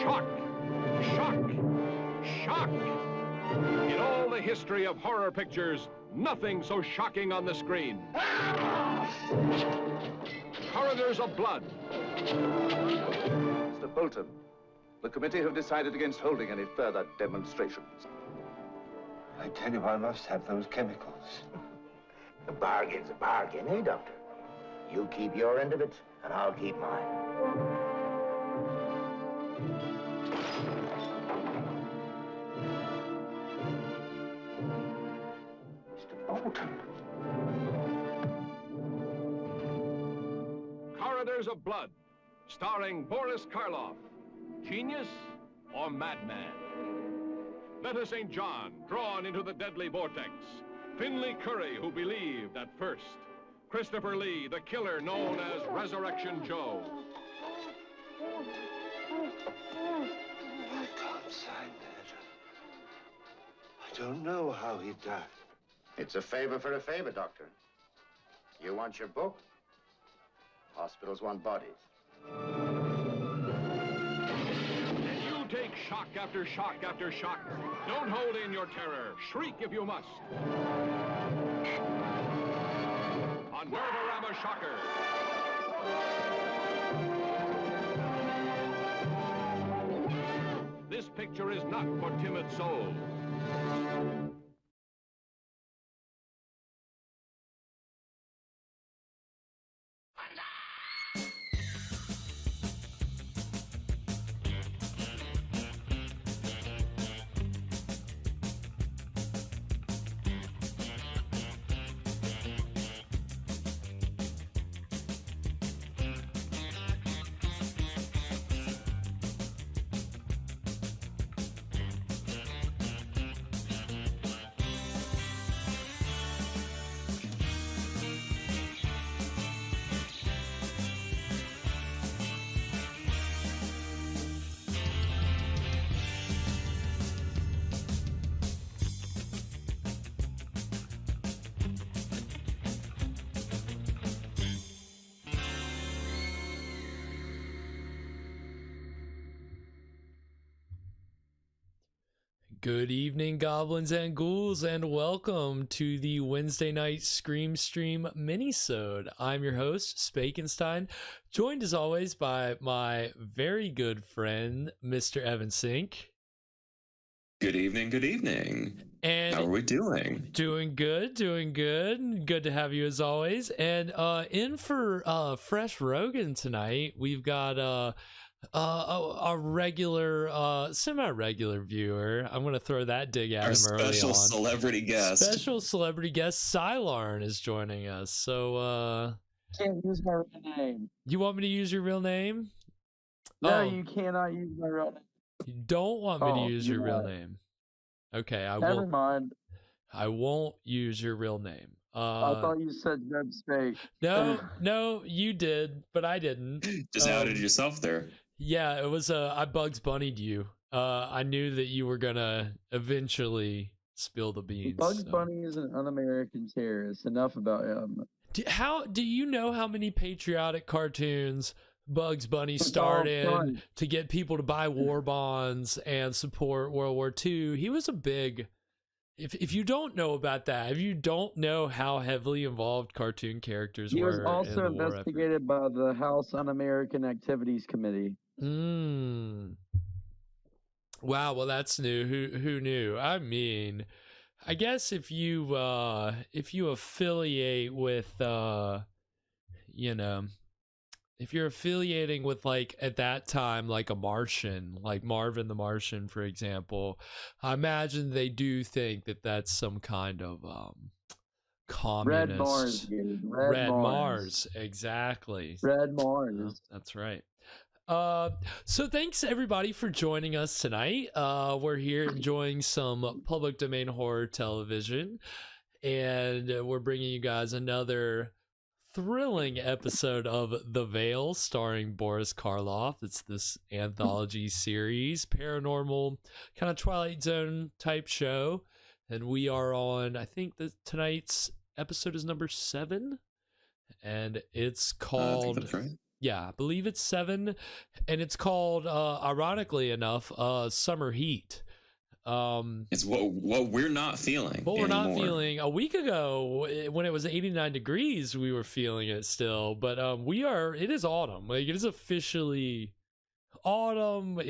Shock! Shock! Shock! In all the history of horror pictures, nothing so shocking on the screen. Corridors of blood. Mr. Bolton, the committee have decided against holding any further demonstrations. I tell you, I must have those chemicals. A bargain's a bargain, eh, Doctor? You keep your end of it, and I'll keep mine. Mr. Bolton. Corridors of Blood, starring Boris Karloff. Genius or madman? Betta St. John, drawn into the deadly vortex. Finley Curry, who believed at first. Christopher Lee, the killer known as Resurrection Joe. I can't sign that. I don't know how he died. It's a favor for a favor, Doctor. You want your book? Hospitals want bodies. And you take shock after shock after shock. Don't hold in your terror. Shriek if you must. On Nervorama Shocker. This picture is not for timid souls. Good evening, goblins and ghouls, and welcome to the Wednesday night Scream Stream Mini-sode. I'm your host, Spakenstein, joined as always by my very good friend, Mr. Evan Sink. Good evening, good evening. And how are we doing? Doing good, doing good. Good to have you as always. And in for Fresh Rogan tonight, we've got a regular, semi-regular viewer. I'm gonna throw that dig at him early on. Special celebrity guest. Special celebrity guest Sylarn is joining us. So can't use my real name. You want me to use your real name? No, you cannot use my real name. You don't want me to use your real name. Okay, I Never will. mind. I won't use your real name. I thought you said Jeb Spake. No, you did, but I didn't. Just outed yourself there. Yeah, it was I Bugs Bunnied you. I knew that you were gonna eventually spill the beans. Bugs Bunny is an un-American terrorist. Enough about him. Do you know how many patriotic cartoons Bugs Bunny starred in to get people to buy war bonds and support World War II? He was a big. If you don't know about that, if you don't know how heavily involved cartoon characters were, he was also in the war investigated by the House Un-American Activities Committee. Wow, well that's new. Who knew? I mean, I guess if you affiliate with if you're affiliating with, like, at that time, like a Martian, like Marvin the Martian, for example, I imagine they do think that that's some kind of communist. Red Mars, dude. Red Mars, exactly. Red Mars. That's right. So thanks everybody for joining us tonight. We're here enjoying some public domain horror television, and we're bringing you guys another thrilling episode of The Veil starring Boris Karloff. It's this anthology series, paranormal kind of Twilight Zone type show, and we are on, I think that tonight's episode is number 7, and it's called I think that's right. Yeah, I believe it's 7, and it's called, ironically enough, Summer Heat. It's what we're not feeling. What we're not anymore. feeling. A week ago, when it was 89 degrees, we were feeling it still. But it is autumn. Like, it is officially autumn.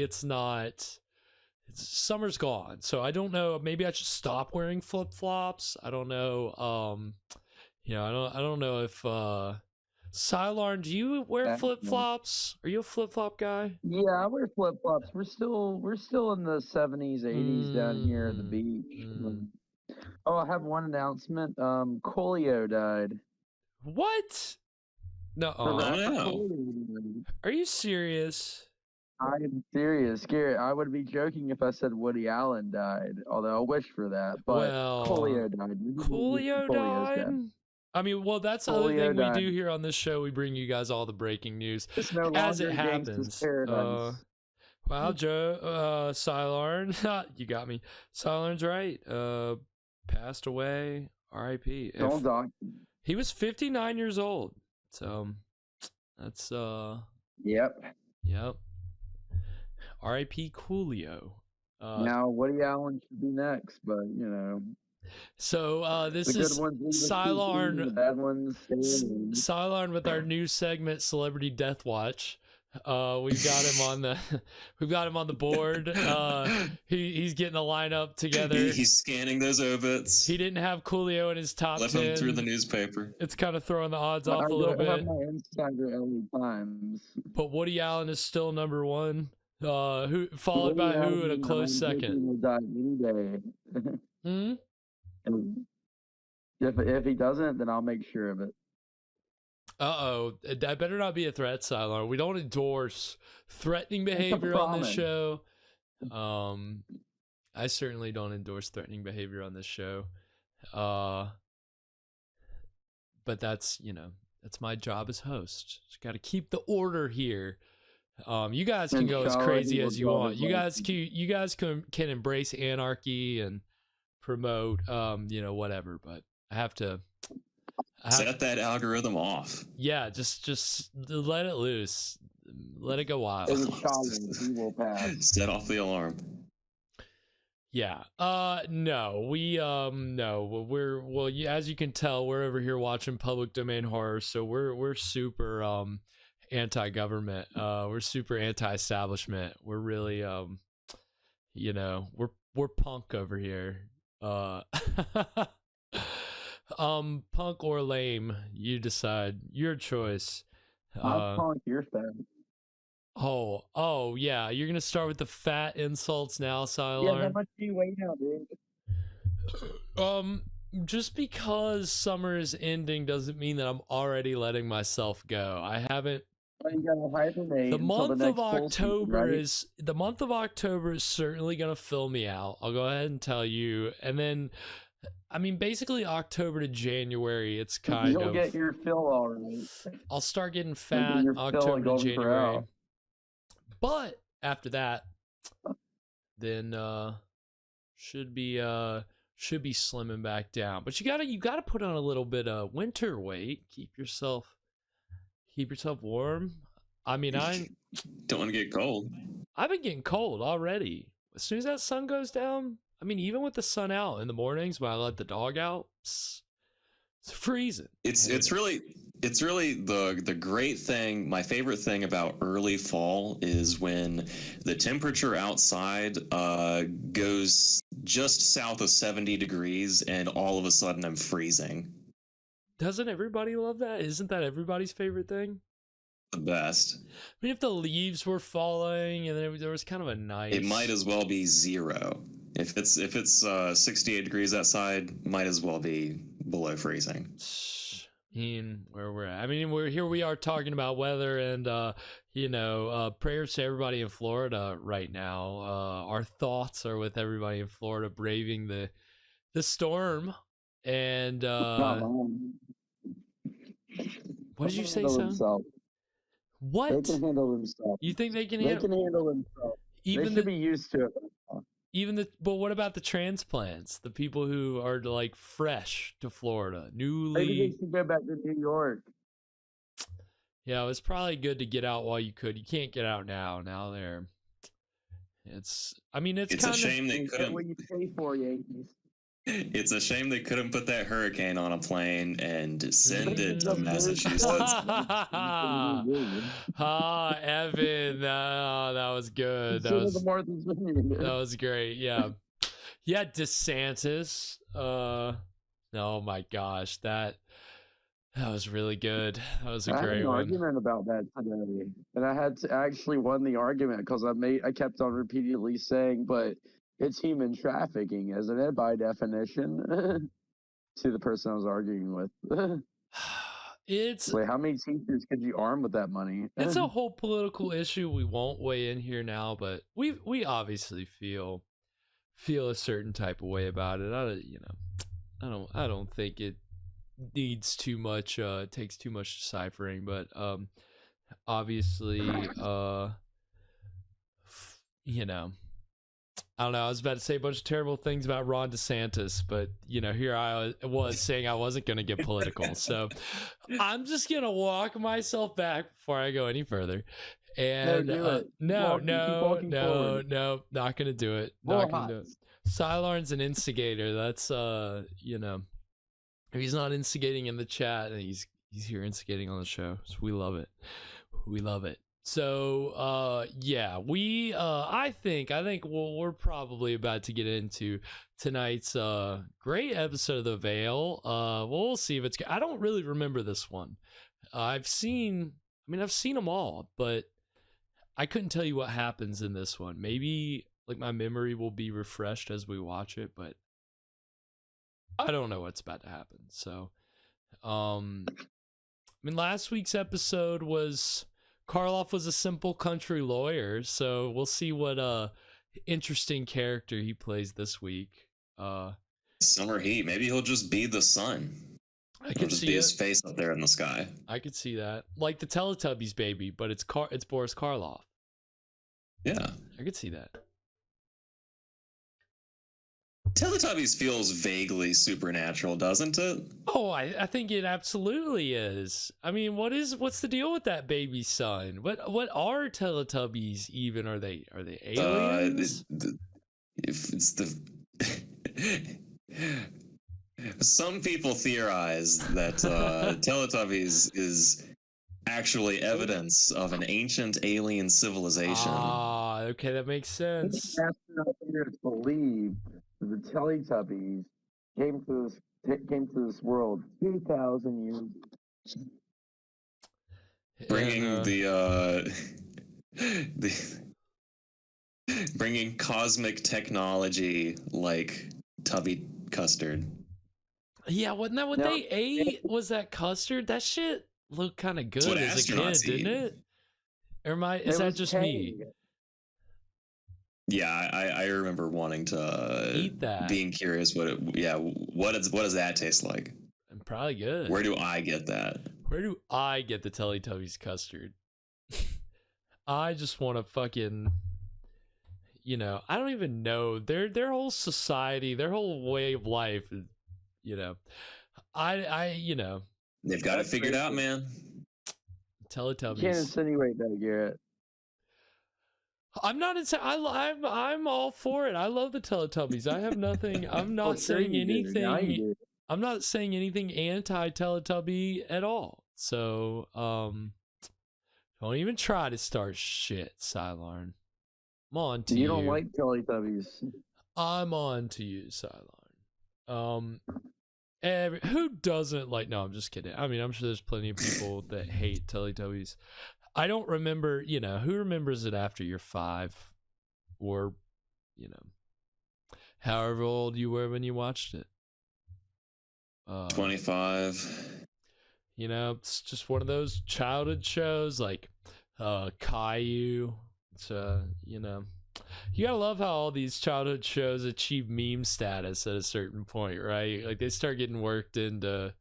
Summer's gone. So I don't know. Maybe I should stop wearing flip flops. I don't know. I don't know if Silarn, do you wear flip flops? Are you a flip flop guy? Yeah, I wear flip flops. We're still in the 70s, 80s down here at the beach. Oh, I have one announcement. Coolio died. What? No. Are you serious? I am serious, Garrett. I would be joking if I said Woody Allen died, although I wish for that. But Coolio died. Coolio died? Dead. I mean, well, that's the other thing we do here on this show. We bring you guys all the breaking news as it happens. Wow, Joe, Silarn, you got me. Silarn's right. Passed away. R.I.P. He was 59 years old. So that's Yep. R.I.P. Coolio. Now Woody Allen should be next, but you know. So this is Silarn. The bad ones. Silarn with our new segment, Celebrity Death Watch. We've got him on the board. He's getting a lineup together. He's scanning those obits. He didn't have Coolio in his top 10. Him through the newspaper. It's kind of throwing the odds off a little bit. I have my insider times. But Woody Allen is still number 1. Followed by who in a close second? Will die any day. If he doesn't, then I'll make sure of it. That better not be a threat, Silar. We don't endorse threatening behavior on this show. I certainly don't endorse threatening behavior on this show. But that's my job as host. Just got to keep the order here. You guys can go as crazy as you want. You guys can embrace anarchy and promote whatever, but I have to set that algorithm off. Yeah, just let it loose. Let it go wild. He will pass. Set off the alarm. Yeah. No. As you can tell, we're over here watching public domain horror, so we're super anti-government. We're super anti-establishment. We're really we're punk over here. Punk or lame, you decide. Your choice. I'll punk your fan. Oh yeah, you're gonna start with the fat insults now, Silar. Yeah, how much do you weigh now, dude? Just because summer is ending doesn't mean that I'm already letting myself go. I haven't. You gotta hibernate. The month of October is certainly gonna fill me out. I'll go ahead and tell you, and then. I mean, basically October to January, it's You'll get your fill all right. I'll start getting fat October to January. But after that, then should be slimming back down. But you gotta put on a little bit of winter weight. Keep yourself warm. I mean, I don't want to get cold. I've been getting cold already. As soon as that sun goes down. I mean, even with the sun out in the mornings when I let the dog out, it's freezing. It's really the great thing. My favorite thing about early fall is when the temperature outside goes just south of 70 degrees, and all of a sudden I'm freezing. Doesn't everybody love that? Isn't that everybody's favorite thing? The best. I mean, if the leaves were falling and there was kind of a nice. It might as well be 0. If it's 68 degrees outside, might as well be below freezing. I mean, where we're at. I mean, we are talking about weather and prayers to everybody in Florida right now. Our thoughts are with everybody in Florida braving the storm. And what did you say, son? What? They can handle themselves. You think they can handle themselves. They should be used to it. But what about the transplants? The people who are like fresh to Florida, newly. Maybe they should go back to New York. Yeah, it was probably good to get out while you could. You can't get out now. Now it's kind a of shame they Get couldn't. what you pay for, Yankees. It's a shame they couldn't put that hurricane on a plane and send it to Mm. Massachusetts. Evan, that was good. That Instead of the was Martha's Vineyard. that was great. Yeah, DeSantis. Oh my gosh, that was really good. That was a I had great an one. argument about that today, and I actually won the argument because I kept on repeatedly saying, but it's human trafficking, isn't it, by definition? To the person I was arguing with. It's Wait, how many teachers could you arm with that money? it's a whole political issue. We won't weigh in here now, but we obviously feel a certain type of way about it. I don't think it needs too much. Takes too much deciphering, but obviously, I don't know. I was about to say a bunch of terrible things about Ron DeSantis, but here I was saying I wasn't going to get political. So I'm just going to walk myself back before I go any further. And no, not going to do it. Not going to do it. Sylarn's an instigator. That's he's not instigating in the chat, and he's here instigating on the show. So we love it. We love it. So yeah, I think we're probably about to get into tonight's great episode of The Veil. We'll see if it's I don't really remember this one. I've seen them all, but I couldn't tell you what happens in this one. Maybe like my memory will be refreshed as we watch it, but I don't know what's about to happen. So last week's episode was Karloff was a simple country lawyer, so we'll see what interesting character he plays this week. Summer heat. Maybe he'll just be the sun. I could see his face up there in the sky. I could see that, like the Teletubbies baby, but it's Boris Karloff. Yeah, I could see that. Teletubbies feels vaguely supernatural, doesn't it? Oh, I think it absolutely is. I mean, what's the deal with that baby son? What are Teletubbies even? Are they aliens? If it's the some people theorize that Teletubbies is actually evidence of an ancient alien civilization. Ah, okay, that makes sense. Astronauts believe the Teletubbies came to this world 2,000 years. Bringing bringing cosmic technology like Tubby custard. Yeah, wasn't that what they ate? Was that custard? That shit looked kind of good as a kid, didn't it? Or is that just me? Yeah, I remember wanting to eat that, being curious what does that taste like? Probably good. Where do I get that? Where do I get the Teletubbies custard? I just want to fucking, I don't even know their whole society, their whole way of life. They've got it figured out, man. Teletubbies. You can't insinuate that, Garrett. I'm not I'm all for it. I love the Teletubbies. I have nothing. I'm not saying anything. I'm not saying anything anti-Teletubby at all. So, don't even try to start shit, Sylarn. I'm on to you. You don't like Teletubbies. I'm on to you, Sylarn. Who doesn't like? No, I'm just kidding. I mean, I'm sure there's plenty of people that hate Teletubbies. I don't remember, who remembers it after you're 5 or, however old you were when you watched it. 25. It's just one of those childhood shows like Caillou. It's, you gotta love how all these childhood shows achieve meme status at a certain point, right? Like they start getting worked into,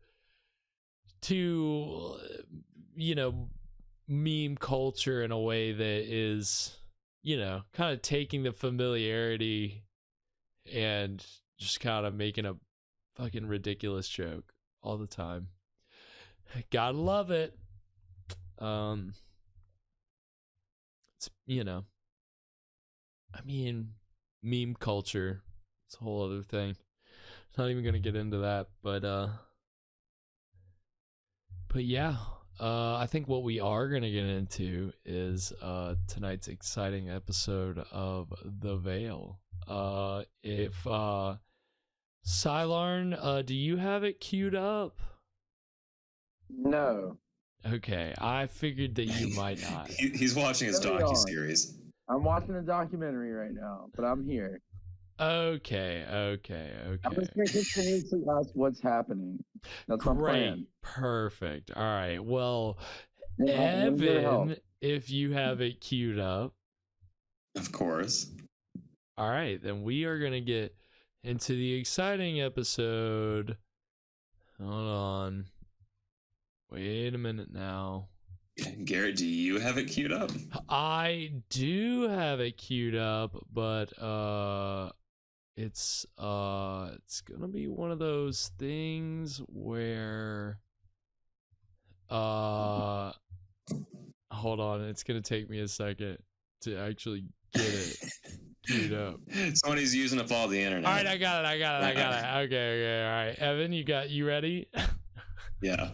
meme culture in a way that is, kind of taking the familiarity and just kind of making a fucking ridiculous joke all the time. Gotta love it. It's, you know, I mean, meme culture. It's a whole other thing. Not even gonna get into that, but yeah. I think what we are gonna get into is tonight's exciting episode of The Veil. If Sylarn, do you have it queued up? No. Okay, I figured that you might not. He's watching his docuseries. I'm watching a documentary right now, but I'm here. Okay. I'm just going to continuously ask what's happening. That's my plan. Perfect. All right. Well, Yeah, Evan, if you have it queued up. Of course. All right, then we are going to get into the exciting episode. Hold on. Wait a minute now. Garrett, do you have it queued up? I do have it queued up, but it's gonna be one of those things where hold on, it's gonna take me a second to actually get it queued up. Somebody's using up all the internet. All right, I got it. Okay. All right, Evan, you ready? Yeah.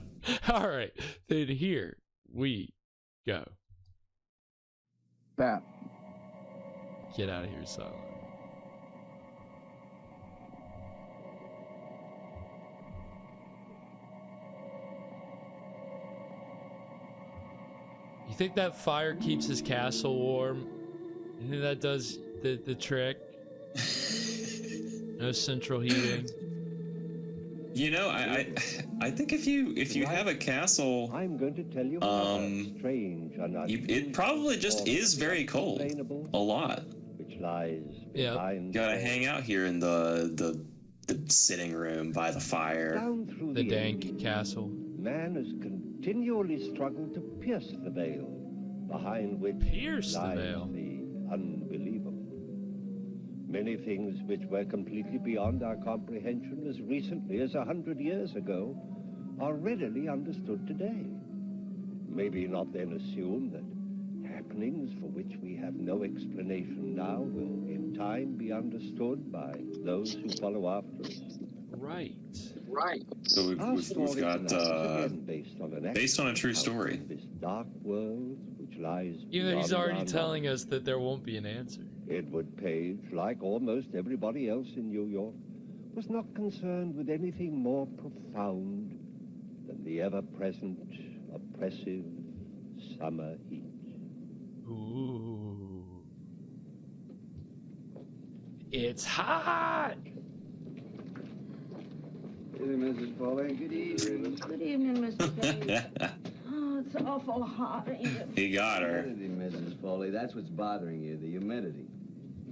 All right, then here we go. Bat. Get out of here, Silent. You think that fire keeps his castle warm? You think that does the trick? No central heating. You know, I think if you have a castle, I'm going to tell you strange, it probably just is very cold. A lot. Which lies behind. Gotta hang out here in the sitting room by the fire. Down through the dank castle. Man has continually struggled to pierce the veil, behind which lies the unbelievable. Many things which were completely beyond our comprehension as recently as 100 years ago are readily understood today. Maybe not then assume that happenings for which we have no explanation now will in time be understood by those who follow after us. Right. So we've got based on a true story. This dark world which lies. Either he's already telling us that there won't be an answer. Edward Page, like almost everybody else in New York, was not concerned with anything more profound than the ever-present, oppressive summer heat. Ooh. It's hot! Good evening, Mrs. Foley. Good evening. Good evening, Mr. Page. Oh, it's awful hot. He got her. Humidity, Mrs. Foley. That's what's bothering you, the humidity.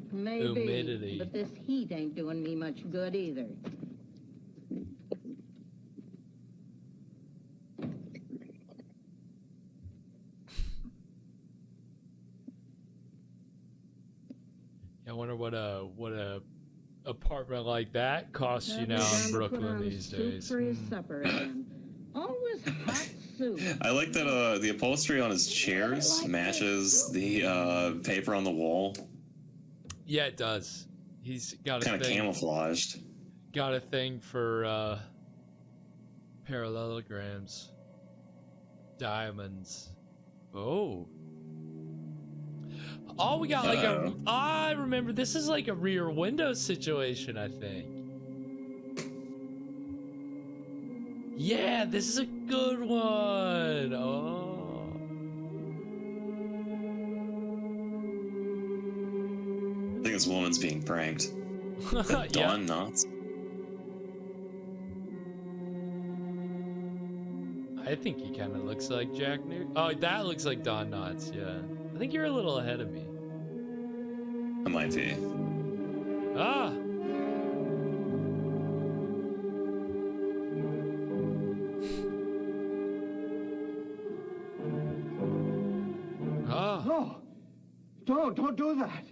Maybe, Humidity. but this heat ain't doing me much good either. I wonder what a apartment like that costs you now in Brooklyn these days. For his supper again. Always hot soup. I like that the upholstery on his chairs matches the paper on the wall. Yeah, it does. He's got a Kind of camouflaged. Got a thing for parallelograms, diamonds. Oh, we got like I remember this is like a rear window situation, I think. Yeah, this is a good one. Oh. I think this woman's being pranked. Yeah. Dawn Knotts. I think he kind of looks like Jack Newton. Oh, that looks like Don Knotts, yeah. I think you're a little ahead of me. I might be. Ah! Ah! No! Don't do that!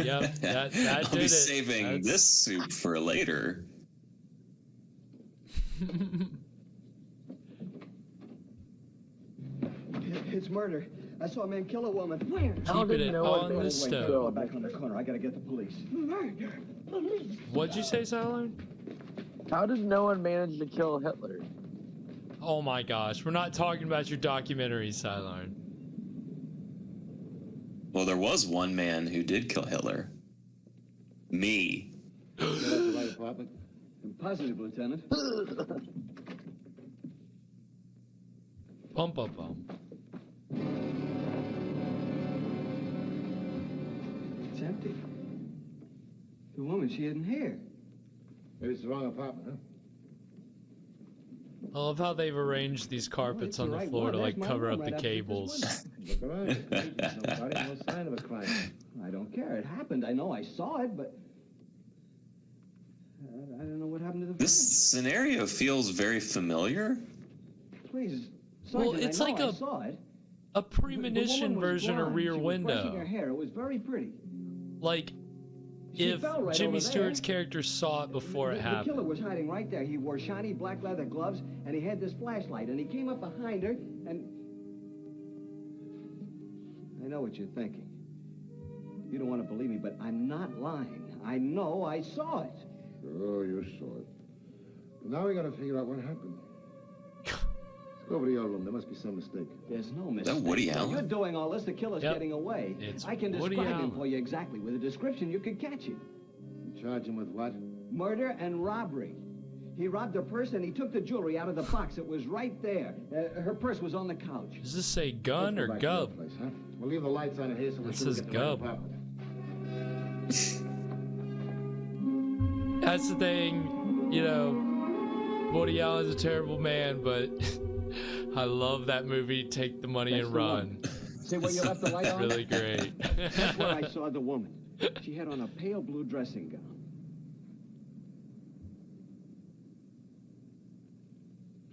Yep, that I'll did be it. saving this soup for later. It's murder. I saw a man kill a woman. Where? Keeping it on the Go stove. back on the corner. I gotta get the police. Murder. Police. What'd you say, Sideline? How did no one manage to kill Hitler? Oh my gosh, we're not talking about your documentary, Sideline. Well, there was one man who did kill Hitler. Me. That's the right apartment. I'm positive, Lieutenant. Bum, bum, bum. It's empty. The woman, she isn't here. Maybe it's the wrong apartment, huh? I love how they've arranged these carpets on the floor to like cover up the cables. Look around. Nobody, no sign of a crime. I don't care. It happened. I know I saw it, but I don't know what happened to the This scenario feels very familiar. Please, Well, Sergeant, it's I know like I saw it. a premonition The woman was version of blonde. Rear She was brushing her Window. hair. It was very pretty. Like, She if fell right Jimmy over there. Stewart's character saw it before it The killer happened. was hiding right there. He wore shiny black leather gloves, and he had this flashlight, and he came up behind her, and... I know what you're thinking. You don't want to believe me, but I'm not lying. I know I saw it. Oh, you saw it. Now we gotta figure out what happened. Let's go over to your room. There must be some mistake. There's no Is that mistake. Woody Allen? You're doing all this, the killer's Yep. getting away. It's I can Woody describe him Allen. for you exactly. With a description, you could catch him. Charge him with what? Murder and robbery. He robbed her purse and he took the jewelry out of the box. It was right there. Her purse was on the couch. Does this say gun Let's or go back to your gub? place, huh? We'll leave the lights on in here so we're This sure we is get the right gub. apartment. That's the thing, you know, Woody Allen's a terrible man, but I love that movie, Take the Money That's and the Run. one. See where you left the light It's on? really great. That's where I saw the woman. She had on a pale blue dressing gown.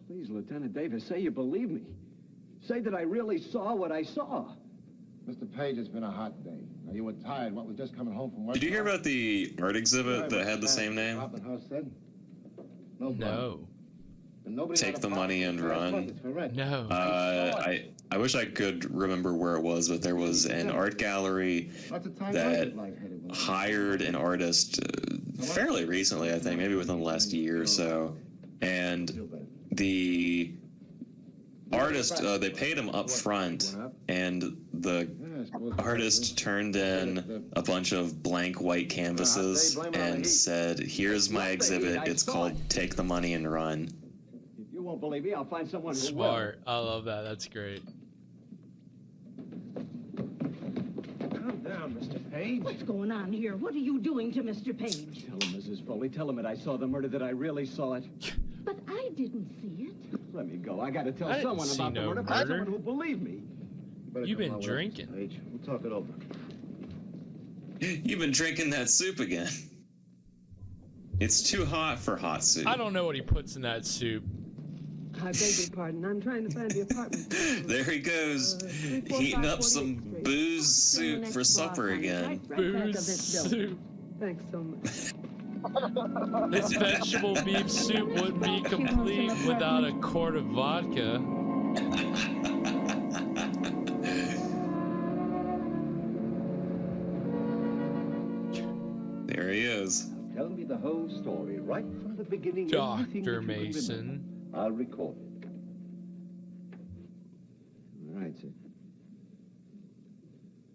Please, Lieutenant Davis, say you believe me. Say that I really saw what I saw. Mr. Page, it's been a hot day. Now, you were tired. What, was just coming home from work? Did you hear about the art exhibit that had the same name? Apartment house said? No. No. And nobody Take had the a money and apartment. run. It's for rent. No. I wish I could remember where it was, but there was an art gallery Lots of time that lightheaded when I- hired an artist fairly recently, I think, maybe within the last year or so. And the artist, they paid him up front, and the artist turned in a bunch of blank white canvases and said, "Here's my exhibit. It's called Take the Money and Run." If you won't believe me, I'll find someone who will. Smart. I love that. That's great. Calm down, Mr. Page. What's going on here? What are you doing to Mr. Page? Tell him, Mrs. Foley. Tell him that I saw the murder, that I really saw it. But I didn't see it. Let me go. I got to tell I didn't someone see about the no murder. murder. Find someone who'll believe me. Better You've come been on with us, drinking. Mr. Page. We'll talk it over. You've been drinking that soup again. It's too hot for hot soup. I don't know what he puts in that soup. I beg your pardon. I'm trying to find the apartment. There he goes, heating up some booze soup for supper again. Booze soup. Thanks so much. This vegetable beef soup wouldn't be complete without a quart of vodka. There he is. Tell me the whole story, right from the beginning. Everything that Dr. you can Mason. remember. I'll record it. All right, sir.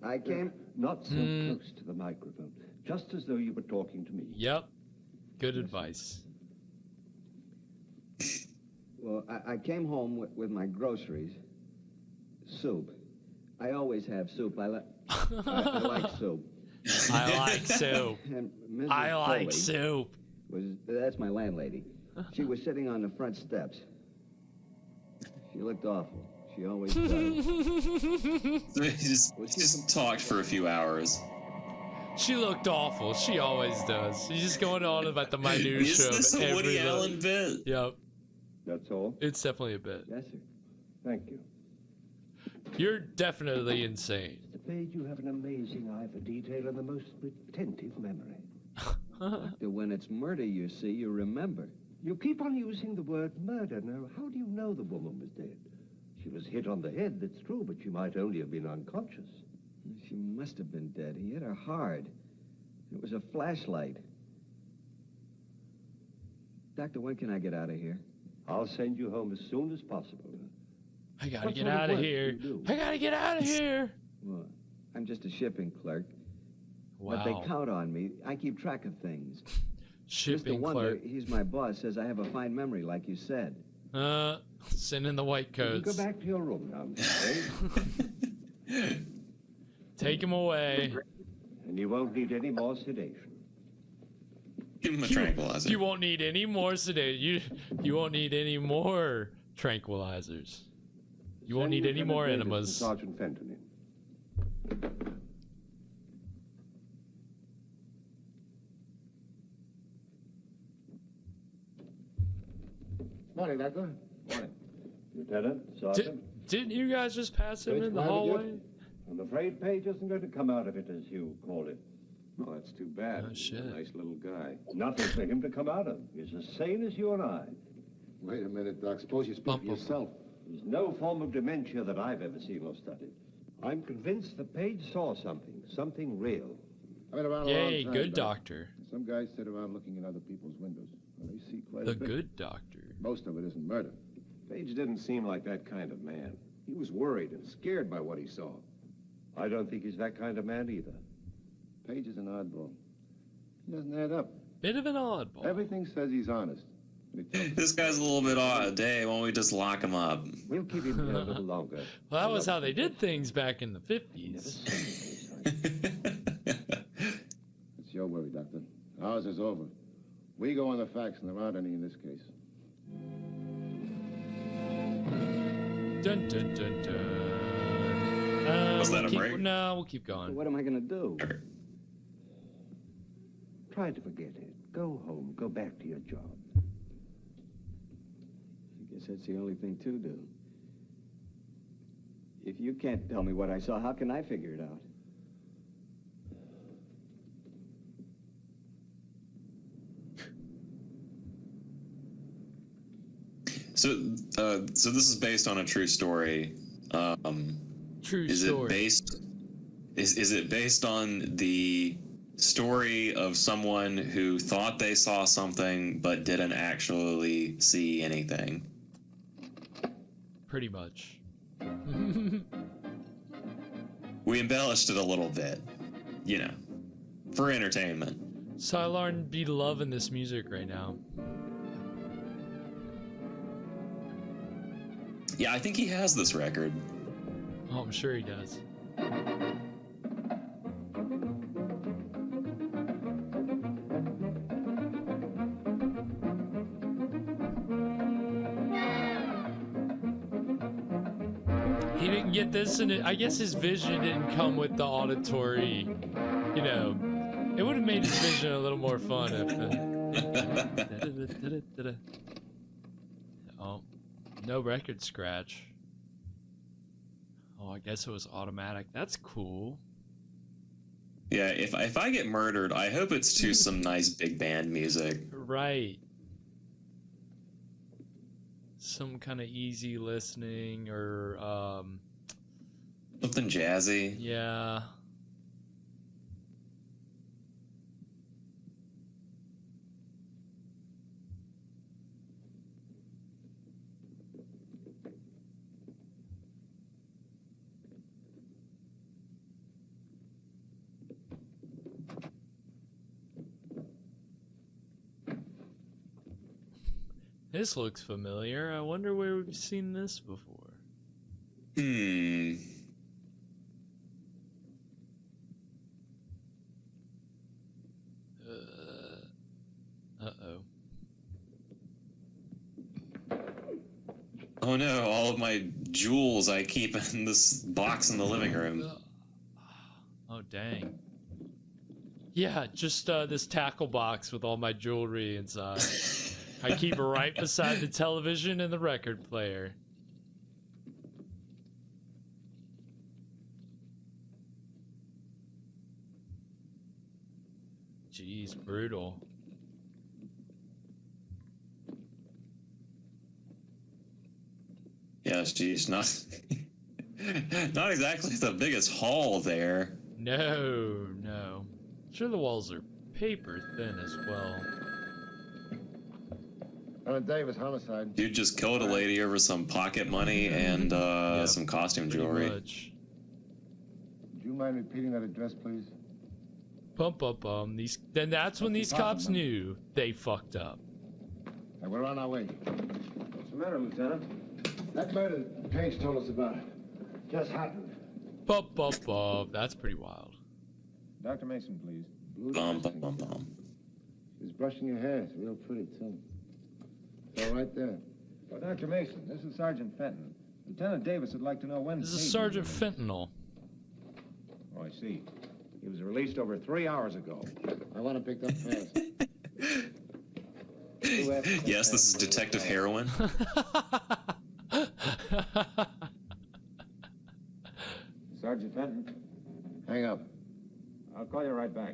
I came... Not so close to the microphone. Just as though you were talking to me. Yep. Good advice. Well, I came home with my groceries. Soup. I always have soup. I like soup. I like soup. And Mrs. I like Foley soup. That's my landlady. She was sitting on the front steps. She looked awful. She always does. He just talked for a few hours. She looked awful. She always does. She's just going on about the minutiae Is this of a Woody every Allen little- bit? Yep. That's all? It's definitely a bit. Yes, sir. Thank you. You're definitely insane. Mr. Page, you have an amazing eye for detail and the most retentive memory. Doctor, when it's murder, you see, you remember. You keep on using the word murder. Now, how do you know the woman was dead? She She was hit on the head, that's true, but she might only have been unconscious. She must have been dead. He hit her hard. It was a flashlight. Doctor, when can I get out of here? I'll send you home as soon as possible. I gotta get out of here. I gotta get out of here. Well, I'm just a shipping clerk. Wow. But they count on me. I keep track of things. Shipping Mr. Wonder, clerk. he's my boss, says I have a fine memory, like you said. Send in the white coats. You go back to your room now, Mr. Wade. Take him away. And you won't need any more sedation. Give him a tranquilizer. You won't need any more sedation. You won't need any more tranquilizers. You won't need any more enemas. Sergeant Fenton in. Morning, Doctor. Morning. Lieutenant, Sergeant. Didn't you guys just pass him in the Which hallway? I'm afraid Page isn't going to come out of it, as you call it. Oh, that's too bad. Oh, shit. He's a nice little guy. Nothing for him to come out of. He's as sane as you and I. Wait a minute, Doc. Suppose you speak for yourself. There's no form of dementia that I've ever seen or studied. I'm convinced that Page saw something real. I've been around a Yay, long time, good Doc. doctor. Some guys sit around looking in other people's windows. Well, they see quite The a bit. good doctor. Most of it isn't murder. Page didn't seem like that kind of man. He was worried and scared by what he saw. I don't think he's that kind of man either. Page is an oddball. He doesn't add up. Bit of an oddball. Everything says he's honest. This guy's a little bit odd. Hey, why don't we just lock him up? We'll keep him here a little longer. Well, that was how they did things back in the 50s. It's your worry, Doctor. Ours is over. We go on the facts, and there aren't any in this case. Dun, dun, dun, dun. Was that we'll a keep, break? No, we'll keep going. What am I going to do? Try to forget it. Go home. Go back to your job. I guess that's the only thing to do. If you can't tell me what I saw, how can I figure it out? So this is based on a true story. True is story. It based? Is it based on the story of someone who thought they saw something but didn't actually see anything? Pretty much. We embellished it a little bit, you know, for entertainment. Sylarn be loving this music right now. Yeah, I think he has this record. Oh, I'm sure he does. He didn't get this, and I guess his vision didn't come with the auditory, you know. It would have made his vision a little more fun if the... Oh, no record scratch. Oh, I guess it was automatic. That's cool. Yeah, if I get murdered, I hope it's to some nice big band music. Right. Some kind of easy listening or Something jazzy. yeah. This looks familiar. I wonder where we've seen this before. Uh-oh. Oh no, all of my jewels I keep in this box in the living room. Oh, dang. Yeah, just this tackle box with all my jewelry inside. I keep it right beside the television and the record player. Jeez, brutal. Yeah, Yeah, she's not not exactly the biggest haul there. No. Sure, the walls are paper thin as well. Davis, homicide. Dude just killed a lady over some pocket money and some costume jewelry. Would you mind repeating that address, please? Then that's when these cops knew they fucked up. And we're on our way. What's the matter, Lieutenant? That murder Page told us about just happened. That's pretty wild. Dr. Mason, please. She's brushing your hair. It's real pretty, too. It's all right there. Well, Dr. Mason, this is Sergeant Fenton. Lieutenant Davis would like to know when... This is Sergeant Fentanyl. Oh, I see. He was released over 3 hours ago. I want to pick up fast. Yes, this is Detective Heroin. Sergeant Fenton. Hang up. I'll call you right back.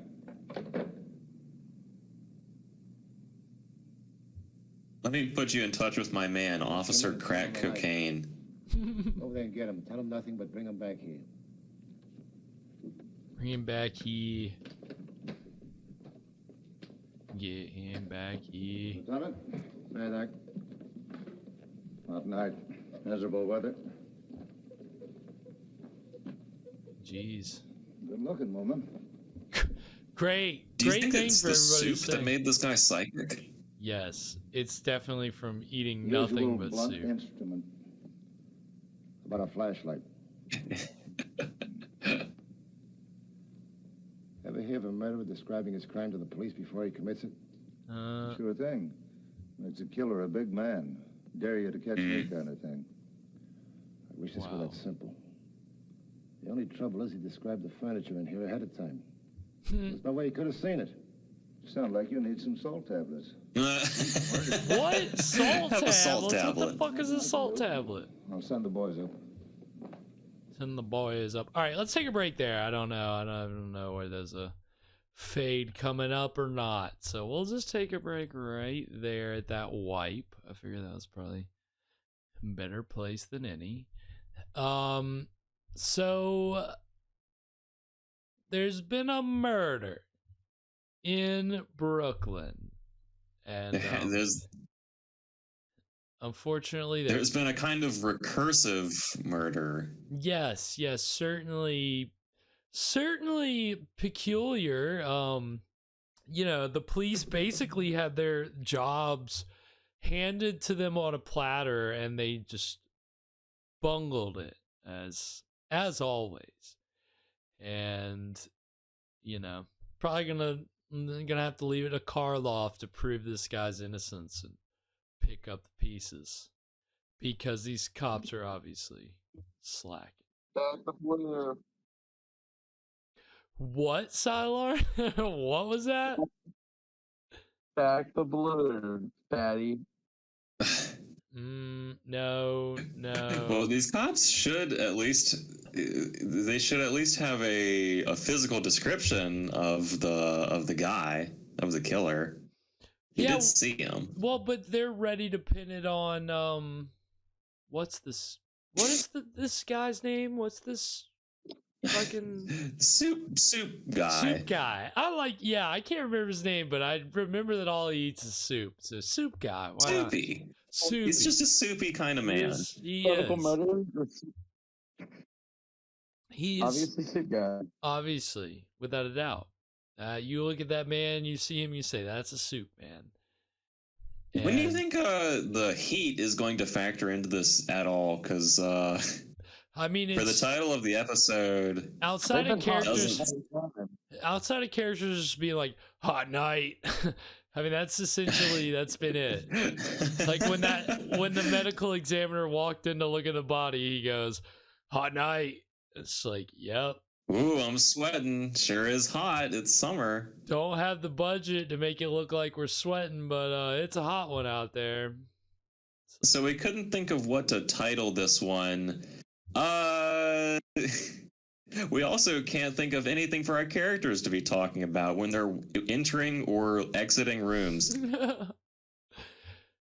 Let me put you in touch with my man, Officer Crack Cocaine. Over there and get him. Tell him nothing but bring him back here. Bring him back here. Get him back here. Lieutenant? Hey, hot night. Miserable weather. Jeez. Good looking woman. Great. Do you Great think thing it's for the everybody soup to that say. made this guy psychic? Yes, it's definitely from eating Usual nothing but blunt soup. instrument. About a flashlight. Ever hear of a murderer describing his crime to the police before he commits it? Sure thing. It's a killer, a big man. Dare you to catch me kind of thing. I wish this were that simple. The only trouble is he described the furniture in here ahead of time. There's no way he could have seen it. Sound like you need some salt tablets. What? Salt Have a tablets? salt What the tablet. fuck is a salt tablet? I'll send the boys up. Send the boys up. All right, let's take a break there. I don't know. I don't know where there's a fade coming up or not. So we'll just take a break right there at that wipe. I figure that was probably a better place than any. So there's been a murder in Brooklyn, and unfortunately there's been a kind of recursive murder. Yes, certainly peculiar. You know, the police basically had their jobs handed to them on a platter, and they just bungled it as always. And you know, probably gonna have to leave it to Karloff to prove this guy's innocence and pick up the pieces, because these cops are obviously slacking. What, Sylar? What was that? Back the balloon, fatty. No. Well, these cops should at least have a physical description of the guy, of the killer. You did see him. Well, but they're ready to pin it on what is this guy's name? What's this fucking soup guy? Soup guy. I can't remember his name, but I remember that all he eats is soup. So soup guy. Why Soupy. not? Soupy. He's just a soupy kind of man. He is. He's obviously soup guy. Obviously, without a doubt. You look at that man, you see him, you say, that's a soup man. And when do you think the heat is going to factor into this at all? Because I mean, for the title of the episode, outside of characters just being like hot night. I mean, that's been it. Like when the medical examiner walked in to look at the body, he goes, hot night. It's like, yep. Ooh, I'm sweating. Sure is hot. It's summer. Don't have the budget to make it look like we're sweating, but it's a hot one out there. So we couldn't think of what to title this one. We also can't think of anything for our characters to be talking about when they're entering or exiting rooms.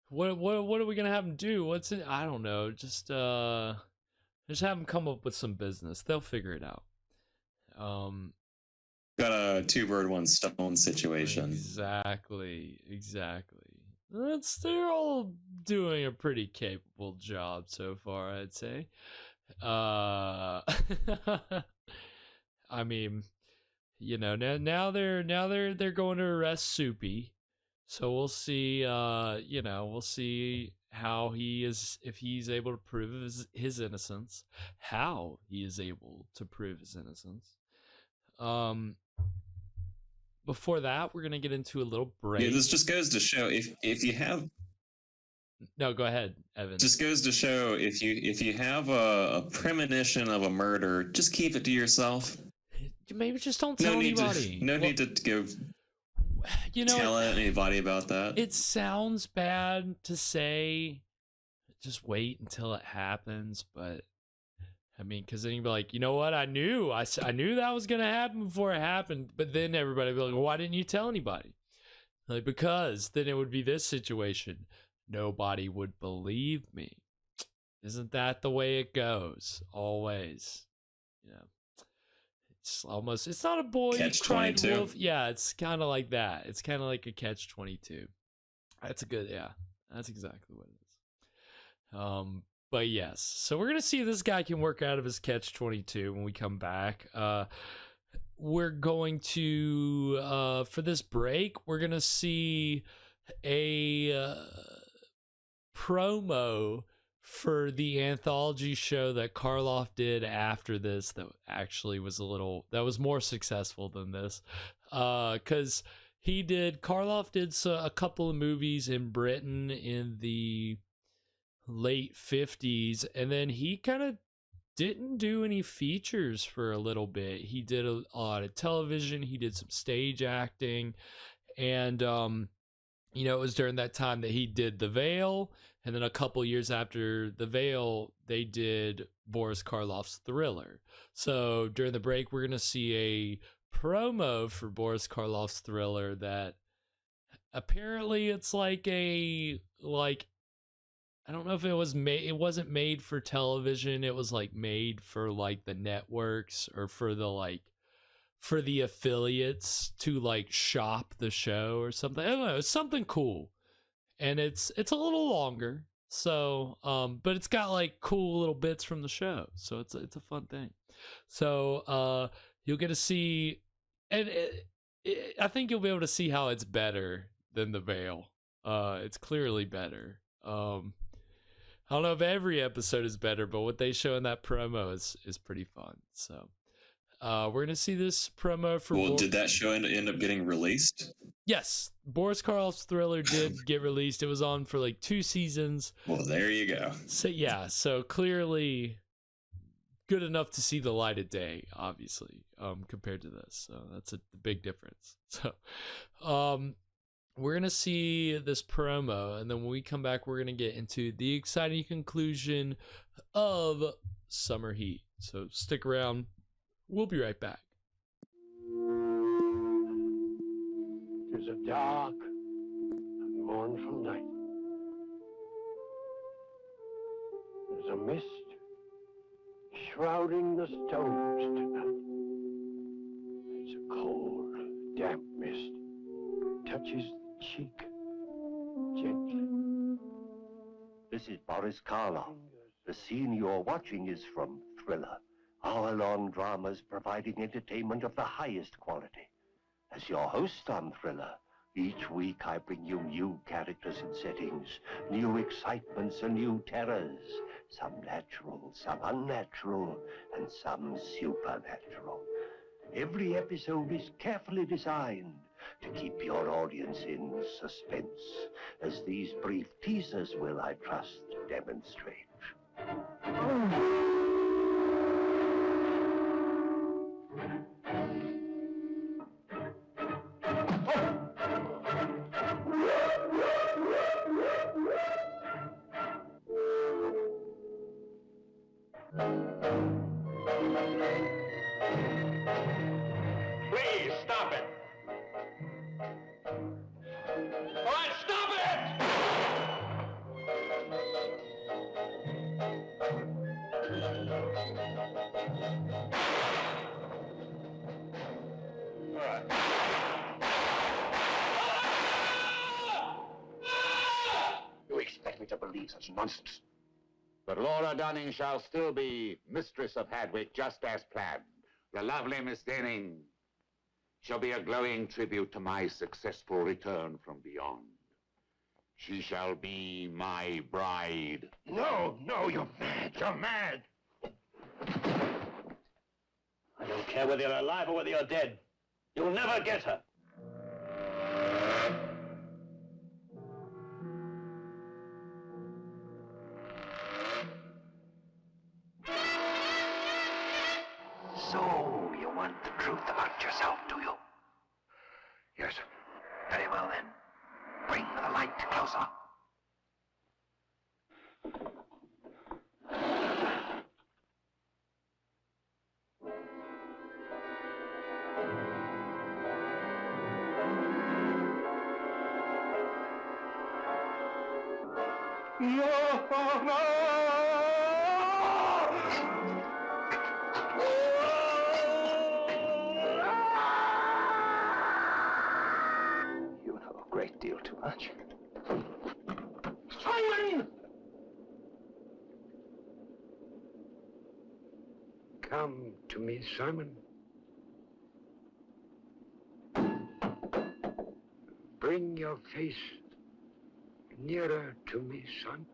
What are we gonna have them do? What's it? I don't know. Just have them come up with some business. They'll figure it out. Got a 2-bird, 1-stone situation. Exactly. They're all doing a pretty capable job so far, I'd say. I mean, you know, now they're going to arrest Soupy. So we'll see, we'll see how he is, if he's able to prove his innocence, how he is able to prove his innocence. Before that, we're going to get into a little break. Yeah, this just goes to show if you have... No, go ahead, Evan. Just goes to show if you have a premonition of a murder, just keep it to yourself. Maybe just don't tell anybody. No need to give... tell anybody about that. It sounds bad to say, just wait until it happens, but I mean, because then you'd be like, you know what? I knew that was gonna happen before it happened, but then everybody would be like, well, why didn't you tell anybody? Like, because then it would be this situation. Nobody would believe me. Isn't that the way it goes? Always. You know. It's not a boy Catch-22. wolf. Yeah, it's kind of like that. It's kind of like a catch-22. That's that's exactly what it is. But yes, so we're gonna see if this guy can work out of his catch-22 when we come back. We're going to for this break, we're gonna see a promo for the anthology show that Karloff did after this that actually was that was more successful than this. Because Karloff did a couple of movies in Britain in the late 50s, and then he kind of didn't do any features for a little bit. He did a lot of television, he did some stage acting, and it was during that time that he did The Veil. And then a couple years after The Veil, they did Boris Karloff's Thriller. So during the break, we're going to see a promo for Boris Karloff's Thriller that apparently it's I don't know if it wasn't made for television. It was made for the networks or for the affiliates to shop the show or something. I don't know. It's something cool. And it's a little longer, so but it's got cool little bits from the show, so it's a fun thing. So you'll get to see, and I think you'll be able to see how it's better than The Veil. It's clearly better. I don't know if every episode is better, but what they show in that promo is pretty fun. So we're gonna see this promo for. Well, did that show end up getting released? Yes, Boris Karloff's Thriller did get released. It was on for 2 seasons. Well, there you go. So yeah, so clearly good enough to see the light of day, obviously, compared to this. So that's a big difference. So we're gonna see this promo, and then when we come back, we're gonna get into the exciting conclusion of Summer Heat. So stick around. We'll be right back. It is a dark and mournful night. There's a mist shrouding the stones tonight. It's a cold, damp mist. Touches the cheek gently. This is Boris Karloff. The scene you're watching is from Thriller, hour-long dramas providing entertainment of the highest quality. As your host on Thriller, each week I bring you new characters and settings, new excitements and new terrors, some natural, some unnatural, and some supernatural. Every episode is carefully designed to keep your audience in suspense, as these brief teasers will, I trust, demonstrate. Please stop it. All right, stop it! be such nonsense. But Laura Dunning shall still be mistress of Hadwick, just as planned. The lovely Miss Denning shall be a glowing tribute to my successful return from beyond. She shall be my bride. No, no, you're mad. You're mad. I don't care whether you're alive or whether you're dead. You'll never get her. So, you want the truth about yourself, do you? Yes. Very well, then. Bring the light closer. You know a great deal too much. Simon! Come to me, Simon. Bring your face nearer to me, son.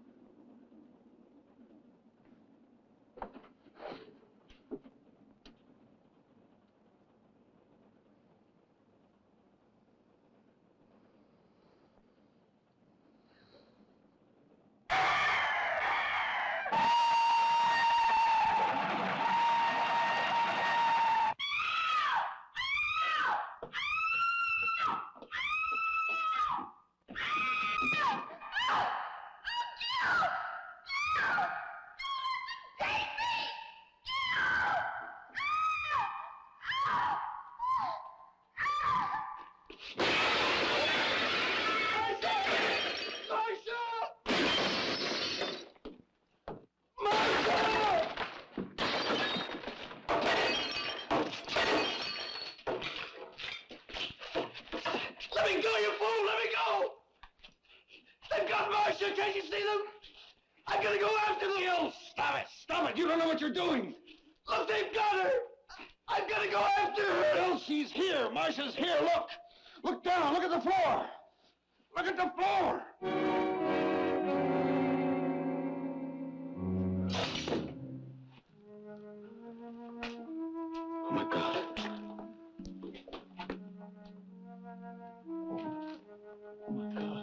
Let me go, you fool! Let me go! They've got Marcia! Can't you see them? I'm gonna go after them! You stop it! Stop it! You don't know what you're doing! Look, they've got her! I'm gonna go after her! Bill, she's here! Marcia's here! Look! Look down! Look at the floor! Look at the floor! Oh, my God. Oh, my God.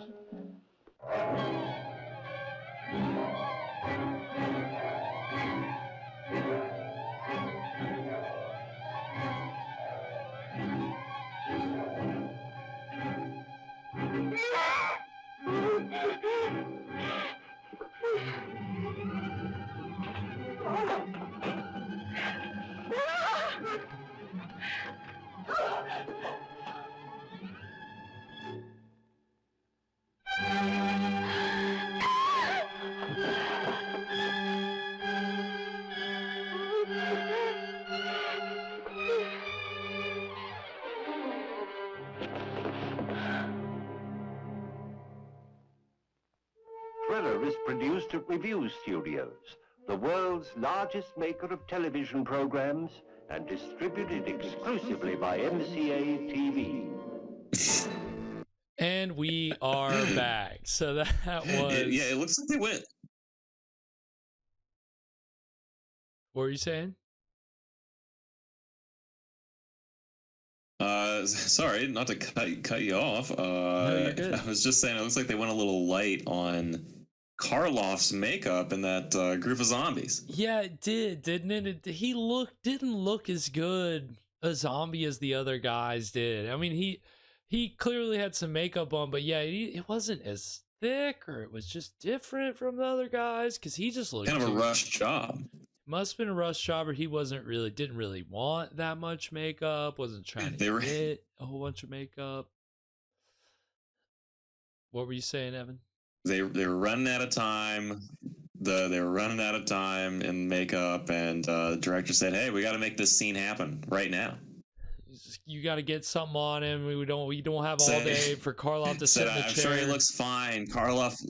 Thriller is produced at Review Studios, the world's largest maker of television programs, and distributed exclusively by MCA TV. And we are back. So that was... Yeah, it looks like they went. What were you saying? Sorry, not to cut you off. No, you're good. I was just saying, it looks like they went a little light on Karloff's makeup in that group of zombies. Yeah, it did, didn't it? He didn't look as good a zombie as the other guys did. I mean, he clearly had some makeup on, but yeah, it wasn't as thick, or it was just different from the other guys, because he just looked kind of a rushed job. Must have been a rush job, or he didn't really want that much makeup, wasn't trying to get a whole bunch of makeup. What were you saying, Evan? They were running out of time. They were running out of time in makeup, and the director said, "Hey, we got to make this scene happen right now. You got to get something on him. We don't have all day for Karloff to sit in the I'm chair." sure he looks fine. Karloff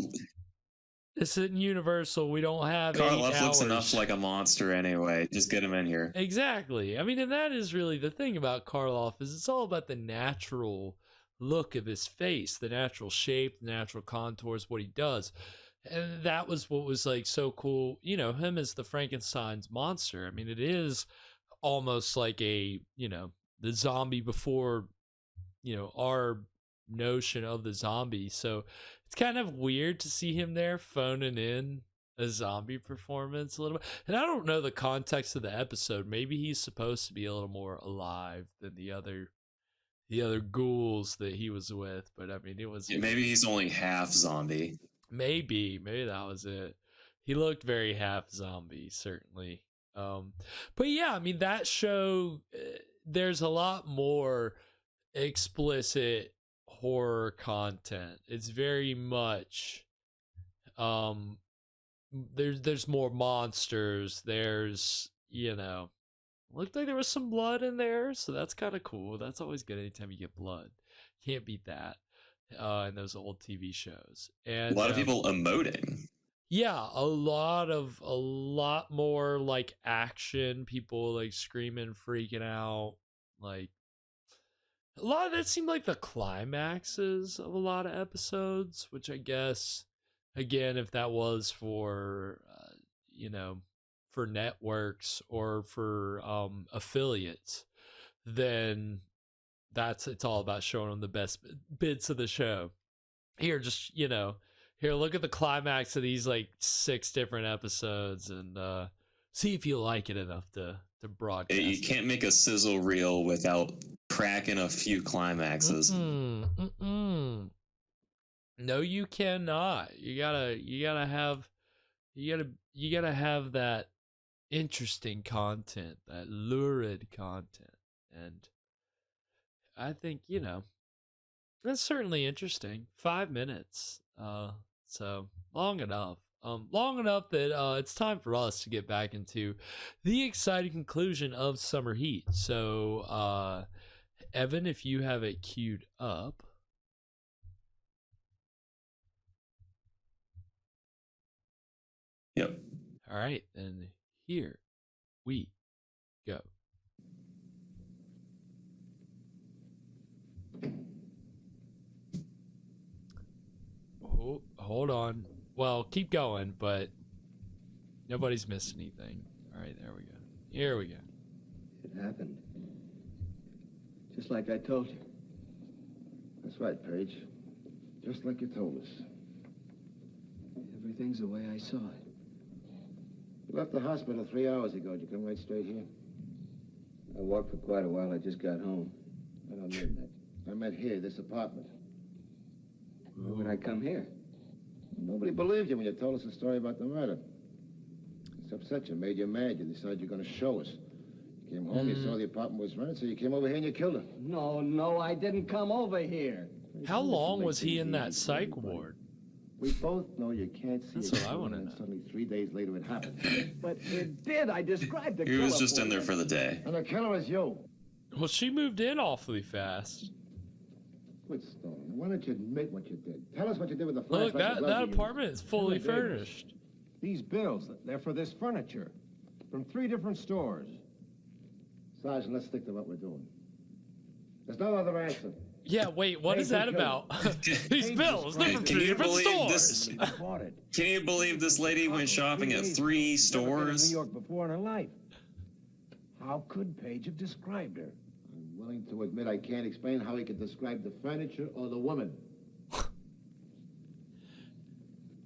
This isn't Universal. We don't have 8 Karloff hours. looks enough like a monster anyway. Just get him in here. Exactly. I mean, and that is really the thing about Karloff is it's all about the natural look of his face, the natural shape, the natural contours, what he does. And that was what was like so cool. You know, him as the Frankenstein's monster. I mean, it is almost like a, you know, the zombie before, you know, our notion of the zombie. So it's kind of weird to see him there phoning in a zombie performance a little bit. And I don't know the context of the episode. Maybe he's supposed to be a little more alive than the other ghouls that he was with. But I mean, it was maybe he's only half zombie. Maybe that was it. He looked very half zombie, certainly. But yeah, I mean, that show, there's a lot more explicit horror content. It's very much there's more monsters. There's, you know, looked like there was some blood in there, so that's kind of cool. That's always good anytime you get blood. Can't beat that in those old TV shows. And a lot of people emoting. Yeah, a lot more like action, people like screaming, freaking out. Like a lot of that seemed like the climaxes of a lot of episodes, which I guess, again, if that was for, you know, for networks or for affiliates, then it's all about showing them the best bits of the show. Here, just, you know, here, look at the climax of these like 6 different episodes and see if you like it enough to broadcast. You can't make a sizzle reel without cracking a few climaxes. No, you cannot. You gotta have that interesting content, that lurid content, and I think, you know, that's certainly interesting. 5 minutes, so long enough that it's time for us to get back into the exciting conclusion of Summer Heat. So, Evan, if you have it queued up. Yep. All right, then here we go. Oh, hold on. Well, keep going, but nobody's missed anything. All right, there we go. Here we go. It happened. Just like I told you. That's right, Paige. Just like you told us. Everything's the way I saw it. You left the hospital 3 hours ago. Did you come right straight here? I walked for quite a while. I just got home. I don't mean that. I meant here, this apartment. Why would I come here? Nobody believed you when you told us the story about the murder. It's upset you, made you mad. You decided you're going to show us. You came home, you saw the apartment was rented, so you came over here and you killed her. No, I didn't come over here. How long was he in that psych ward? We both know you can't see That's it. what I want to know. Suddenly, 3 days later, it happened. But it did. I described the He killer was just for in you. there for the day. And the killer is you. Well, she moved in awfully fast. Quit stalling. Why don't you admit what you did? Tell us what you did with the flashlight. Look, that apartment is fully furnished. These bills, they're for this furniture. From 3 different stores. Sergeant, let's stick to what we're doing. There's no other answer. Yeah, wait, what is that about? These bills, they're from 3 different stores. Can you believe this lady went shopping at 3 stores? New York before in her life. How could Paige have described her? I'm willing to admit I can't explain how he could describe the furniture or the woman.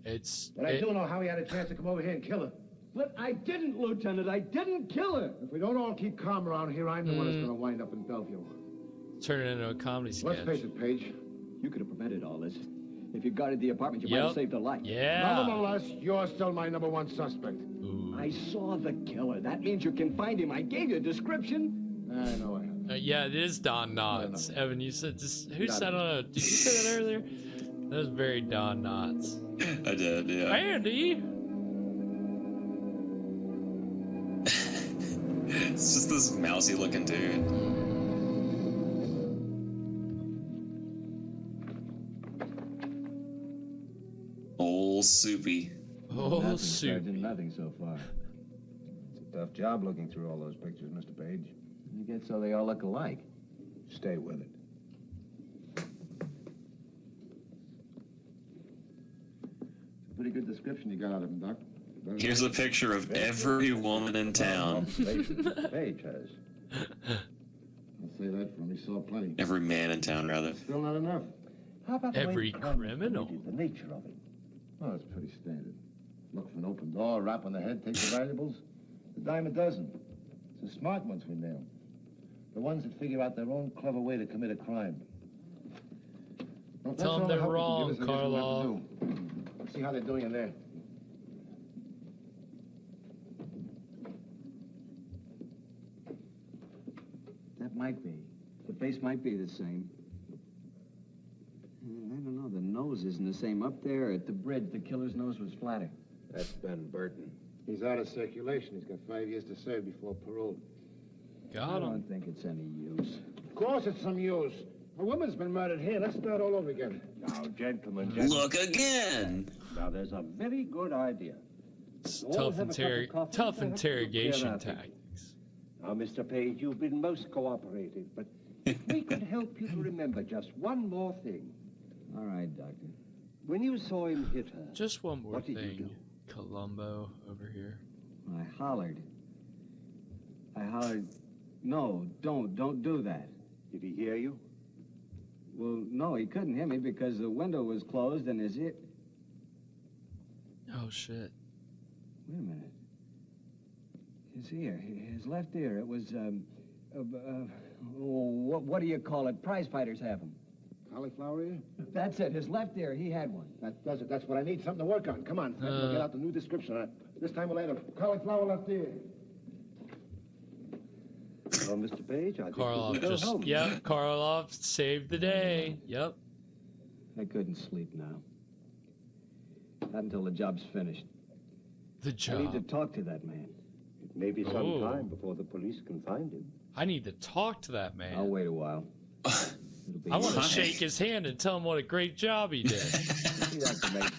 But I do know how he had a chance to come over here and kill her. But I didn't, Lieutenant. I didn't kill her. If we don't all keep calm around here, I'm the one that's going to wind up in Bellevue. Turn it into a comedy sketch. Let's face it, Paige. You could have prevented all this. If you guarded the apartment, you might have saved her life. Yeah. Nonetheless, you're still my #1 suspect. Ooh. I saw the killer. That means you can find him. I gave you a description. I know I have. Yeah, it is Don Knotts. Evan, you said this. Who said on a? Did you say that earlier? That was very Don Knotts. I did, yeah. Andy. It's just this mousy looking dude. Old old Soupy. Oh, nothing, Soupy. Sergeant, nothing so far. It's a tough job looking through all those pictures, Mr. Page. You get so they all look alike. Stay with it. Pretty good description you got out of him, Doc. Here's a picture of every woman in town. Page has. I'll say that from he saw plenty. Every man in town, rather. Still not enough. How about Every criminal. The nature of it. Oh, it's pretty standard. Look for an open door, rap on the head, take the valuables. A dime a dozen. It's the smart ones we nail. The ones that figure out their own clever way to commit a crime. Well, Tell them they're wrong, Karloff. See how they're doing in there. That might be. The face might be the same. I don't know, the nose isn't the same. Up there at the bridge, the killer's nose was flatter. That's Ben Burton. He's out of circulation. He's got 5 years to serve before parole. Got I don't him. think it's any use. Of course it's some use. A woman's been murdered here. Let's start all over again. Now, gentlemen. Look again! Now, there's a very good idea. Tough interrogation tactics. Now, Mr. Page, you've been most cooperative, but if we could help you to remember just one more thing. All right, Doctor. When you saw him hit her, Just one more what did you thing. do? Columbo over here. I hollered. No, don't do that. Did he hear you? Well, no, he couldn't hear me because the window was closed and his ear... Oh, shit. Wait a minute. His ear, his left ear, it was, what do you call it? Prize fighters have them. Cauliflower ear? That's it, his left ear, he had one. That does it. That's what I need. Something to work on. Come on, Frank. We'll get out the new description. This time we'll add a cauliflower left ear. Well, Mr. Page, I think Karloff we can go just, home. yep, Karloff saved the day. Yep. I couldn't sleep now. Not until the job's finished. The I need to job. talk to that man. It may be some Oh. time before the police can find him. I need to talk to that man. I'll wait a while. I want to Why? shake his hand and tell him what a great job he did. See that information.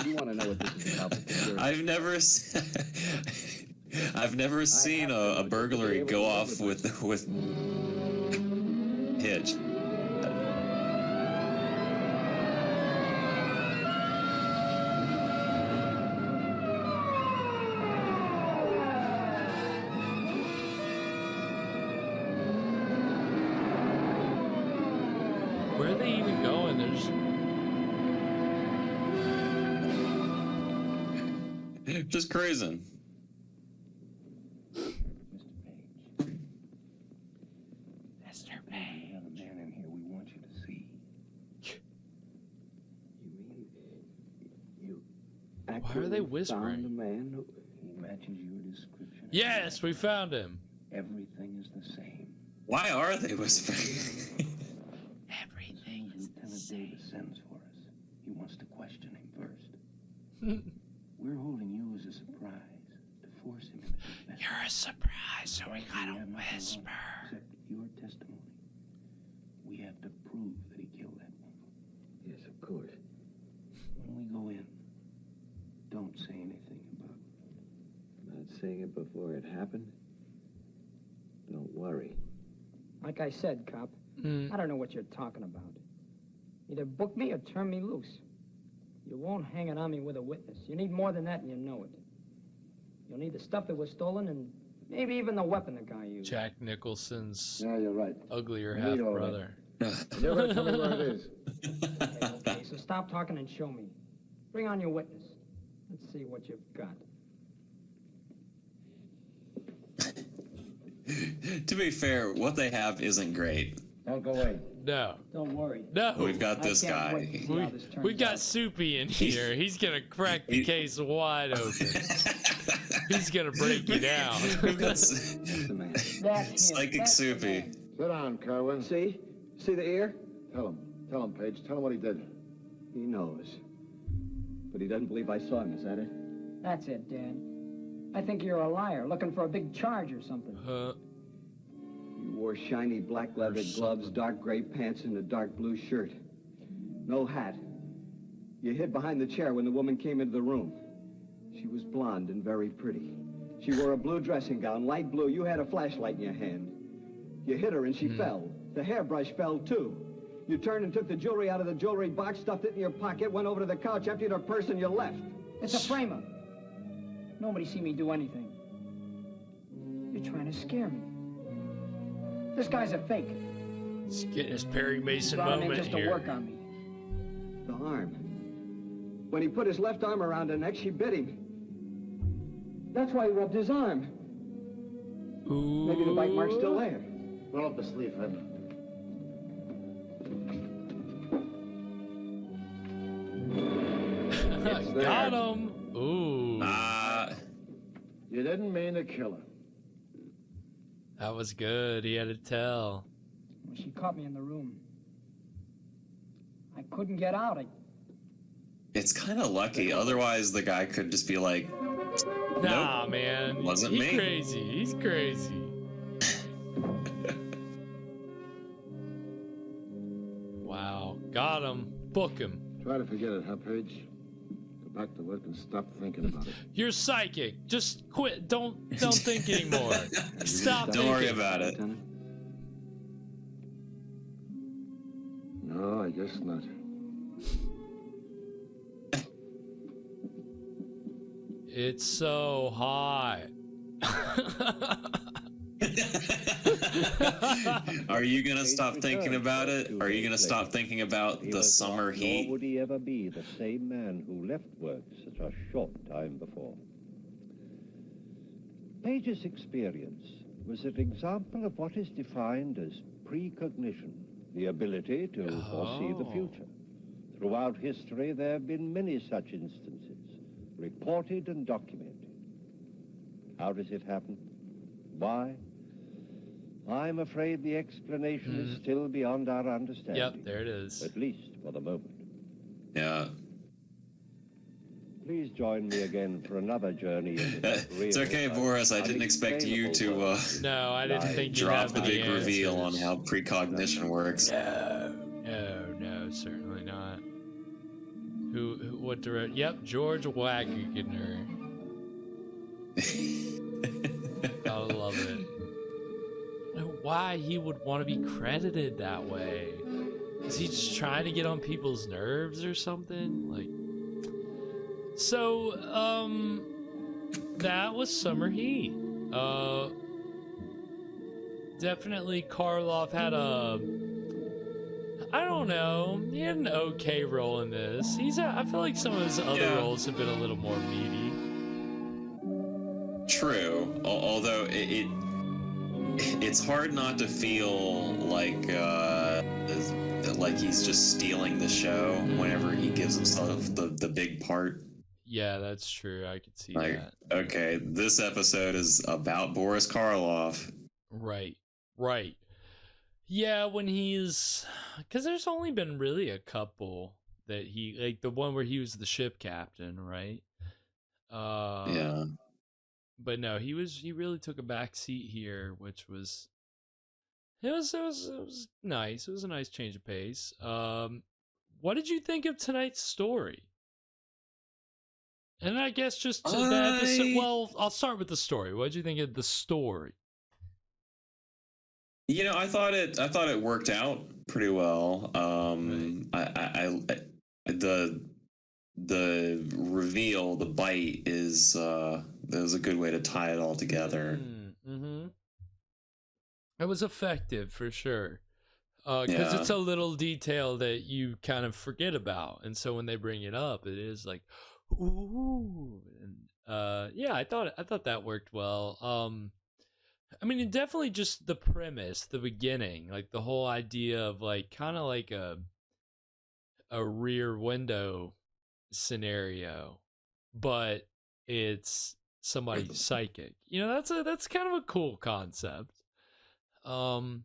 You want to know what this is about? I've never seen a burglary go off with hitch. Where are they even going? There's Just cruising. Mr. Page. There's a man in here we want you to see. You Why are actually they found whispering? a man who... He matches your description. Yes, we found him. Everything is the same. Why are they whispering? Everything is the Lieutenant same. Davis sends for us. He wants to question him first. We're holding you as a surprise to force him into confession. You're a surprise, so we gotta have nothing whisper. else Except your testimony. We have to prove that he killed that woman. Yes, of course. When we go in, don't say anything about it. Not saying it before it happened? Don't worry. Like I said, cop, I don't know what you're talking about. Either book me or turn me loose. You won't hang it on me with a witness. You need more than that, and you know it. You'll need the stuff that was stolen and maybe even the weapon the guy used. Jack Nicholson's Yeah, you're right. uglier I need all half-brother. You're going to tell me where it is. Okay, so stop talking and show me. Bring on your witness. Let's see what you've got. To be fair, what they have isn't great. Don't go away. No. Don't worry. No. We've got this I can't guy. wait to see how this turns We got out. Soupy in here. He's gonna crack the case wide open. He's gonna break you down. We've got That's the man. That's him. Psychic That's the Soupy. man. Sit down, Kerwin. See? See the ear? Tell him. Tell him, Page. Tell him what he did. He knows. But he doesn't believe I saw him, is that it? That's it, Dad. I think you're a liar, looking for a big charge or something. You wore shiny black leather gloves, dark gray pants, and a dark blue shirt. No hat. You hid behind the chair when the woman came into the room. She was blonde and very pretty. She wore a blue dressing gown, light blue. You had a flashlight in your hand. You hit her and she fell. The hairbrush fell too. You turned and took the jewelry out of the jewelry box, stuffed it in your pocket, went over to the couch, emptied her purse, and you left. It's a frame-up. Nobody see me do anything. You're trying to scare me. This guy's a fake. He's getting his Perry Mason Brought him in moment just here. to work on me. The arm. When he put his left arm around her neck, she bit him. That's why he rubbed his arm. Ooh. Maybe the bite mark's still there. Roll up the sleeve, Fred. Got him. Ooh. You didn't mean to kill her. That was good. He had to tell. Well, she caught me in the room. I couldn't get out. It's kind of lucky. Otherwise, the guy could just be like, Nah, nope, man. wasn't He's me. crazy. He's crazy. Wow. Got him. Book him. Try to forget it, huh, Paige? Go back to work and stop thinking about it. You're psychic. Just quit. Don't think anymore. Stop Don't thinking. worry about it. No, I guess not. It's so hot. Are you gonna stop thinking about it? Are you gonna stop thinking about the summer heat? Nor would he ever be the same man who left work such a short time before. Page's experience was an example of what is defined as precognition, the ability to foresee the future. Throughout history, there have been many such instances, reported and documented. How does it happen? Why? I'm afraid the explanation is still beyond our understanding. Yep, there it is. At least for the moment. Yeah. Please join me again for another journey into that It's okay, Boris. I didn't expect you to No, I didn't think you'd drop have the big any reveal on answers. how precognition works. No, certainly not. What director? Yep, George Wagner. I love it. I don't know why he would want to be credited that way. Is he just trying to get on people's nerves or something? Like, so, that was Summer Heat. Definitely Karloff had I don't know, he had an okay role in this. I feel like some of his other roles have been a little more meaty. True, although it's hard not to feel like he's just stealing the show whenever he gives himself the big part. Yeah, that's true. I could see Like, that. okay, this episode is about Boris Karloff. Right. Yeah, when he's... Because there's only been really a couple that he... Like, the one where he was the ship captain, right? Yeah. But no, he really took a back seat here, which was... It was nice. It was a nice change of pace. What did you think of tonight's story? And I guess just to the episode... Well, I'll start with the story. What did you think of the story? You know, I thought it worked out pretty well. The reveal, the bite is a good way to tie it all together. Mm-hmm. It was effective for sure. Because it's a little detail that you kind of forget about, and so when they bring it up, it is like, ooh. And yeah, I thought that worked well. I mean, it definitely just the premise, the beginning, like the whole idea of like kind of like a rear window scenario, but it's somebody psychic. You know, that's kind of a cool concept. And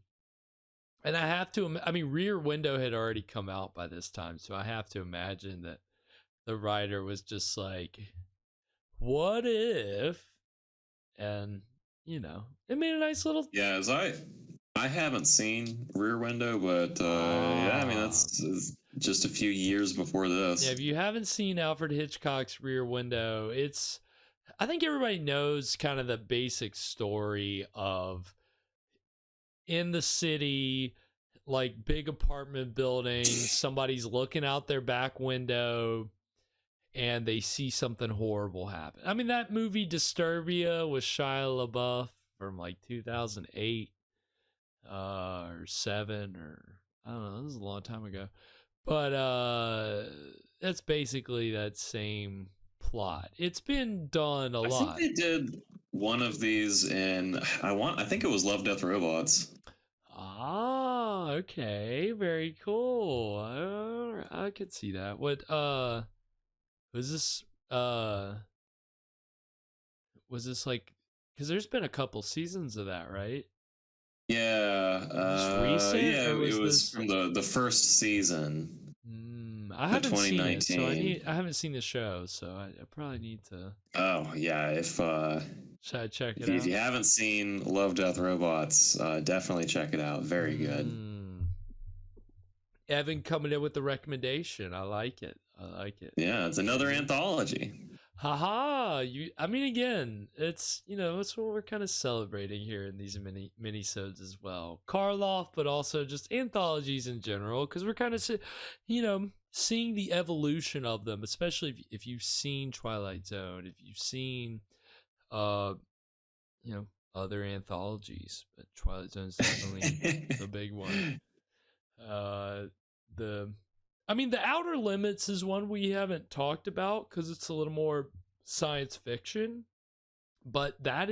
I have to, I mean, Rear Window had already come out by this time, so I have to imagine that the writer was just like, what if? And, you know, it made a nice little... Yeah, I haven't seen Rear Window, but yeah, I mean, just a few years before this. Yeah, if you haven't seen Alfred Hitchcock's Rear Window, I think everybody knows kind of the basic story of in the city, like big apartment buildings, somebody's looking out their back window and they see something horrible happen. I mean, that movie Disturbia with Shia LaBeouf from like 2008 or 7, or I don't know, this is a long time ago. But that's basically that same plot. It's been done a lot. I think they did one of these in I think it was Love, Death, Robots. Ah, okay, very cool. I could see that. What was this like, because there's been a couple seasons of that, right? Yeah, recent, yeah, or was it was this from the first season. I haven't seen it, so 2019. I haven't seen the show, so I probably need to. Oh yeah, if should I check it if out? you haven't seen Love, Death, Robots, definitely check it out. Very good. Evan coming in with the recommendation. I like it. Yeah, it's another anthology. Haha, I mean, again, it's it's what we're kind of celebrating here in these mini-sodes as well. Karloff, but also just anthologies in general, because we're kind of seeing the evolution of them, especially if you've seen Twilight Zone, if you've seen other anthologies, but Twilight Zone's definitely the big one. The Outer Limits is one we haven't talked about because it's a little more science fiction, but that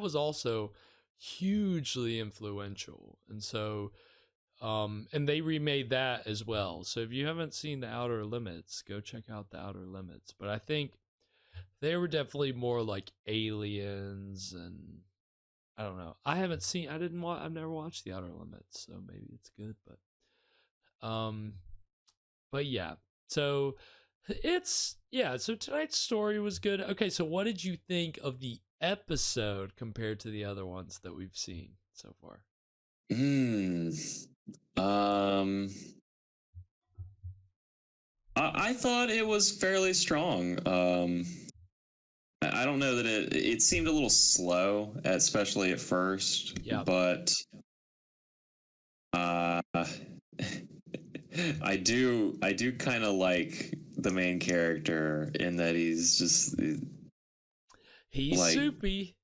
was also hugely influential, and so and they remade that as well. So if you haven't seen The Outer Limits, go check out The Outer Limits. But I think they were definitely more like aliens, and I don't know. I've never watched The Outer Limits, so maybe it's good, but yeah. So so tonight's story was good. Okay, so what did you think of the episode compared to the other ones that we've seen so far? I thought it was fairly strong. I don't know that it seemed a little slow, especially at first. Yeah. But I do kind of like the main character in that he's like, soupy.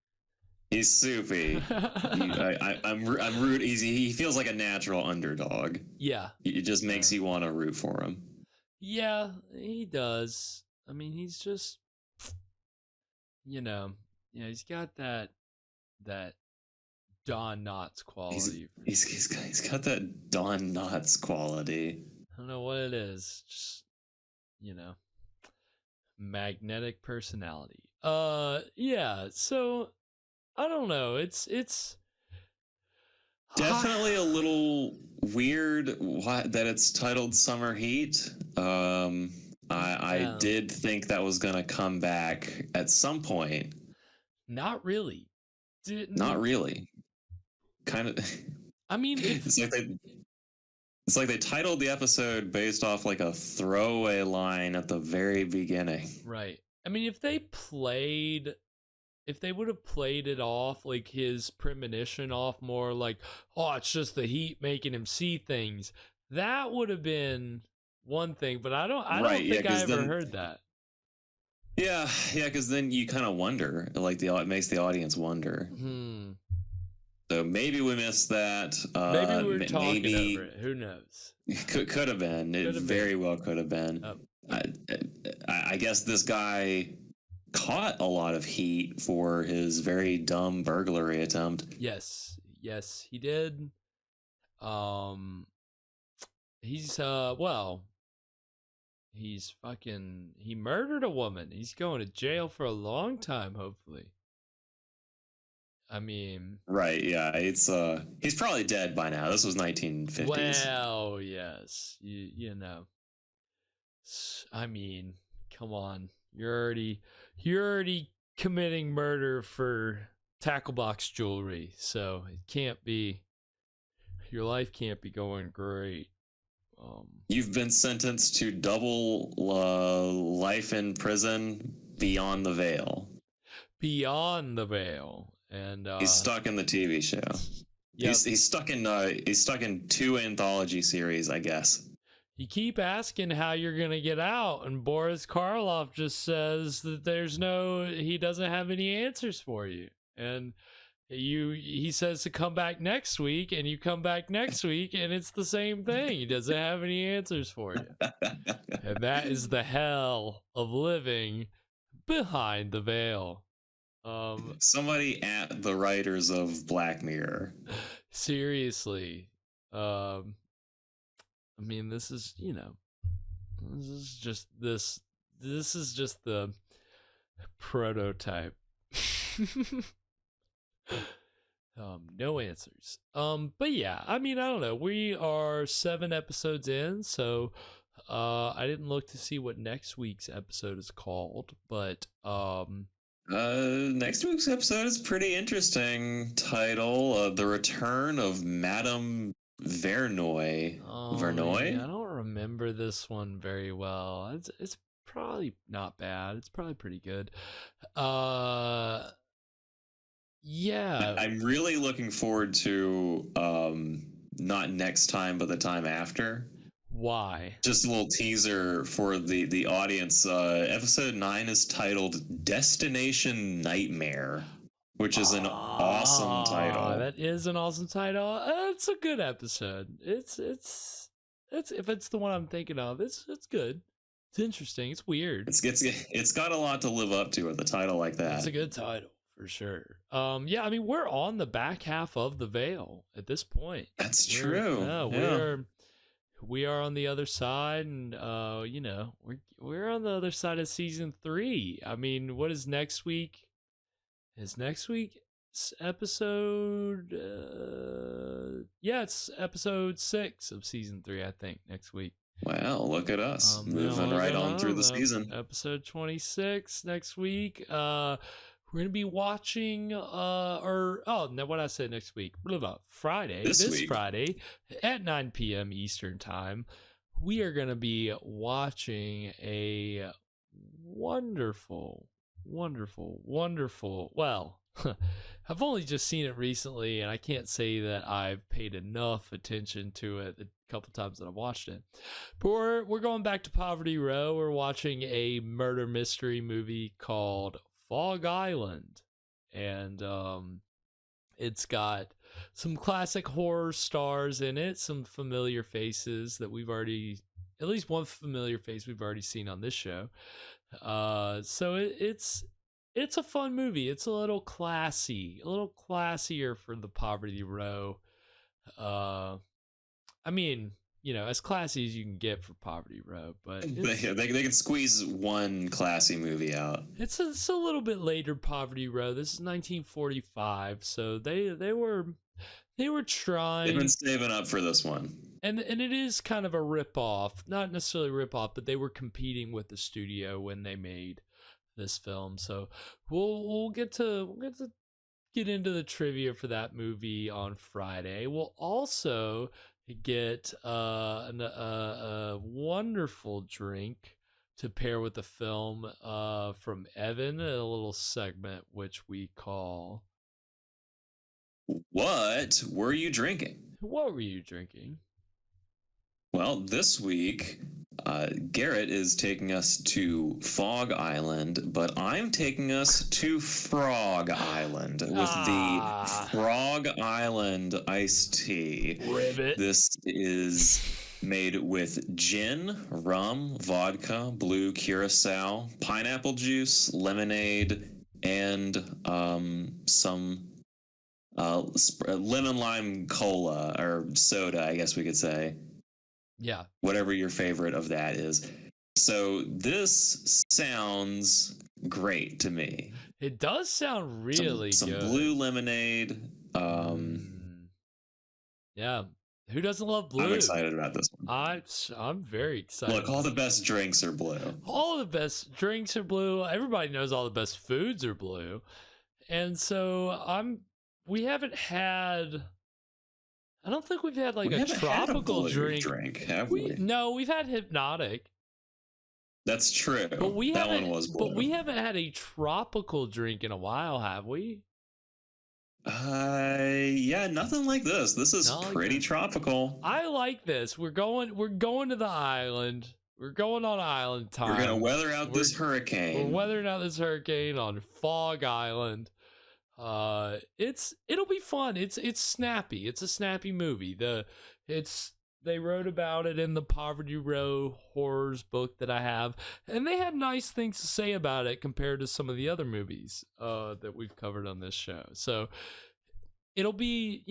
He's soupy. I'm root. He feels like a natural underdog. Yeah. It just makes you want to root for him. Yeah, he does. I mean, he's just, he's got that Don Knotts quality. He's got that Don Knotts quality. I don't know what it is. Just, magnetic personality. Yeah. So I don't know. It's definitely a little weird that it's titled Summer Heat. I did think that was gonna come back at some point. Not really. Not really. Kind of. I mean, it's like they titled the episode based off like a throwaway line at the very beginning. Right. I mean, if they would have played it off, like his premonition off more like, oh, it's just the heat making him see things, that would have been one thing, but I don't think I ever heard that. Yeah, because then you kind of wonder, like it makes the audience wonder. So maybe we missed that. Maybe we were talking over it. Who knows? Could have been. It very well could have been. I guess this guy caught a lot of heat for his very dumb burglary attempt. Yes, he did. He murdered a woman. He's going to jail for a long time, hopefully. I mean, right, yeah, it's he's probably dead by now. This was 1950s. Well, yes, you know. I mean, come on. You're already committing murder for tackle box jewelry, so your life can't be going great. You've been sentenced to double life in prison beyond the veil. Beyond the Veil, and he's stuck in the TV show. Yep. He's stuck in 2 anthology series, I guess. You keep asking how you're gonna get out, and Boris Karloff just says that he doesn't have any answers for you, and he says to come back next week, and you come back next week, and it's the same thing. He doesn't have any answers for you, and that is the hell of living behind the veil. Somebody at the writers of Black Mirror. Seriously. I mean, this is just the prototype. No answers. But yeah, I mean, I don't know. We are 7 episodes in, so I didn't look to see what next week's episode is called, but next week's episode is pretty interesting. Title: The Return of Madame Vernoy. Vernoy? I don't remember this one very well. It's probably not bad. It's probably pretty good. Yeah. I'm really looking forward to not next time, but the time after. Why? Just a little teaser for the audience. Episode 9 is titled Destination Nightmare, which is an awesome title. That is an awesome title. It's a good episode. It's if it's the one I'm thinking of, it's good. It's interesting. It's weird. It's got a lot to live up to with a title like that. It's a good title for sure. Yeah, I mean, we're on the back half of the veil at this point. That's true. We are on the other side, and we're on the other side of season 3. I mean, what is next week? Is next week's episode? It's episode 6 of season 3, I think. Next week. Wow, look at us moving right on through the season. Episode 26 next week. We're going to be watching, what I said next week. Friday, this Friday at 9 p.m. Eastern Time, we are going to be watching a wonderful, well, I've only just seen it recently, and I can't say that I've paid enough attention to it the couple times that I've watched it. But we're going back to Poverty Row. We're watching a murder mystery movie called Fog Island, and it's got some classic horror stars in it, some familiar faces that at least one familiar face we've already seen on this show. So it's a fun movie. It's a little classy, a little classier for the Poverty Row. I mean, as classy as you can get for Poverty Row, but they can squeeze one classy movie out. It's a little bit later Poverty Row. This is 1945, so they were trying. They've been saving up for this one, and it is kind of a rip-off, not necessarily rip-off, but they were competing with the studio when they made this film. So we'll get into the trivia for that movie on Friday. We'll also get a wonderful drink to pair with the film from Evan, a little segment which we call What Were You Drinking? What were you drinking? Well, this week Garrett is taking us to Fog Island, but I'm taking us to Frog Island with the Frog Island iced tea. Ribbit. This is made with gin, rum, vodka, blue curacao, pineapple juice, lemonade, and some lemon lime cola or soda, I guess we could say. Yeah. Whatever your favorite of that is. So this sounds great to me. It does sound really some good. Blue lemonade. Yeah. Who doesn't love blue? I'm excited about this one. I'm very excited. Look, all the best drinks are blue. All the best drinks are blue. Everybody knows all the best foods are blue. And so we haven't had I don't think we've had like We a haven't had a tropical blue drink. have we? No, we've had Hypnotic. That's true. But that one was blue. But we haven't had a tropical drink in a while, have we? Yeah, nothing like this. This is pretty tropical. I like this. We're going to the island. We're going on island time. We're gonna weather out this hurricane. We're weathering out this hurricane on Fog Island. It'll be fun. It's snappy. It's a snappy movie. They wrote about it in the Poverty Row Horrors book that I have, and they had nice things to say about it compared to some of the other movies that we've covered on this show. So it'll be,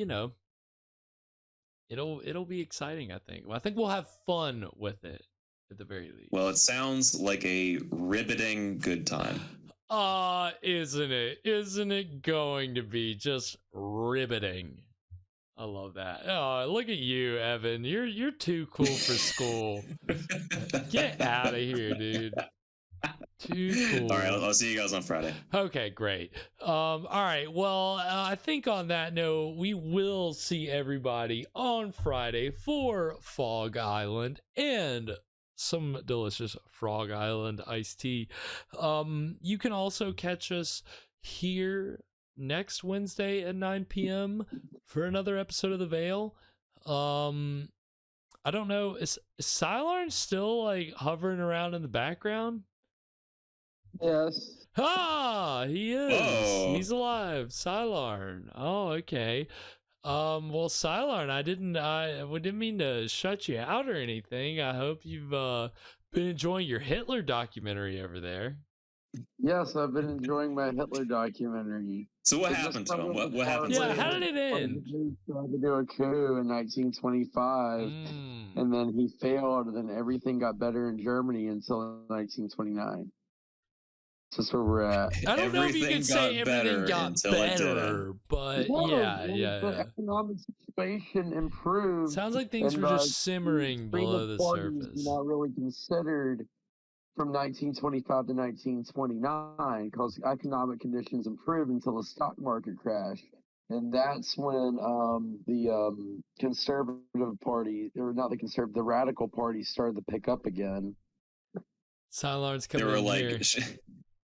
it'll be exciting, I think. I think we'll have fun with it at the very least. Well, it sounds like a riveting good time. Isn't it? Isn't it going to be just riveting? I love that. Oh, look at you, Evan. You're too cool for school. Get out of here, dude. Too cool. All right, I'll see you guys on Friday. Okay, great. All right. Well, I think on that note, we will see everybody on Friday for Fog Island and some delicious Frog Island iced tea. You can also catch us here next Wednesday at 9 p.m. for another episode of The Veil. I don't know, is Sylarn still like hovering around in the background? Yes. He is. Whoa. He's alive. Sylarn. Oh, okay. Well, Sylarn, we didn't mean to shut you out or anything. I hope you've been enjoying your Hitler documentary over there. Yes, I've been enjoying my Hitler documentary. So what happened to him? What happened to him? How did it end? He tried to do a coup in 1925, and then he failed, and then everything got better in Germany until 1929. That's where we're at. I don't know if you could say everything got better, but yeah. The economic situation improved. Sounds like things were just simmering below the surface. Not really considered from 1925 to 1929 because economic conditions improved until the stock market crashed. And that's when the conservative party, or not the conservative, the radical party started to pick up again. Sylarn's coming in here.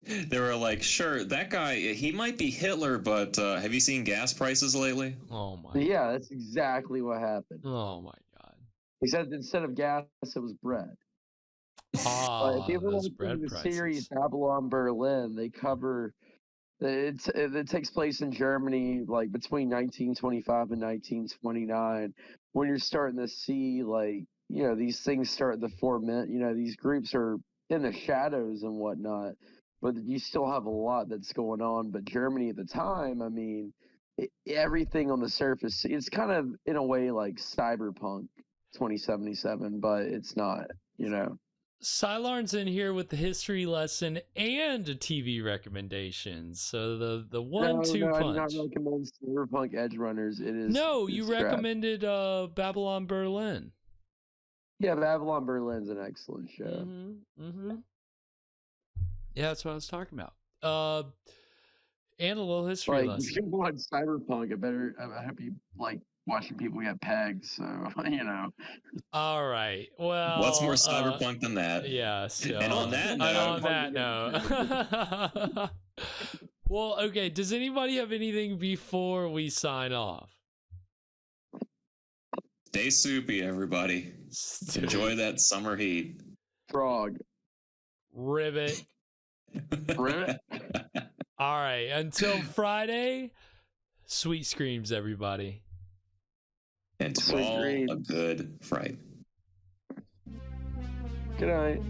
They were like, sure, that guy, he might be Hitler, but have you seen gas prices lately? Oh my. Yeah, that's exactly what happened. Oh my God. Except instead of gas, it was bread. If you ever those look bread at the prices. series Babylon Berlin, they cover it takes place in Germany like between 1925 and 1929. When you're starting to see these things starting to form, these groups are in the shadows and whatnot, but you still have a lot that's going on. But Germany at the time, I mean, everything on the surface, it's kind of in a way like Cyberpunk 2077, but it's not, Sylarn's in here with the history lesson and a TV recommendation. So the 1-2 punch. I'm not recommending Cyberpunk Edge Runners. It is. No, you recommended Babylon Berlin. Yeah, Babylon Berlin's an excellent show. Yeah, that's what I was talking about. And a little history lesson. If you watch Cyberpunk, I hope you like watching people get pegged, so All right. Well, what's more cyberpunk than that? Yeah. So, and on that note, well, okay. Does anybody have anything before we sign off? Stay soupy, everybody. Enjoy that summer heat. Frog. Ribbit. Ribbit. All right. Until Friday, sweet screams, everybody. And to all a good fright. Good night.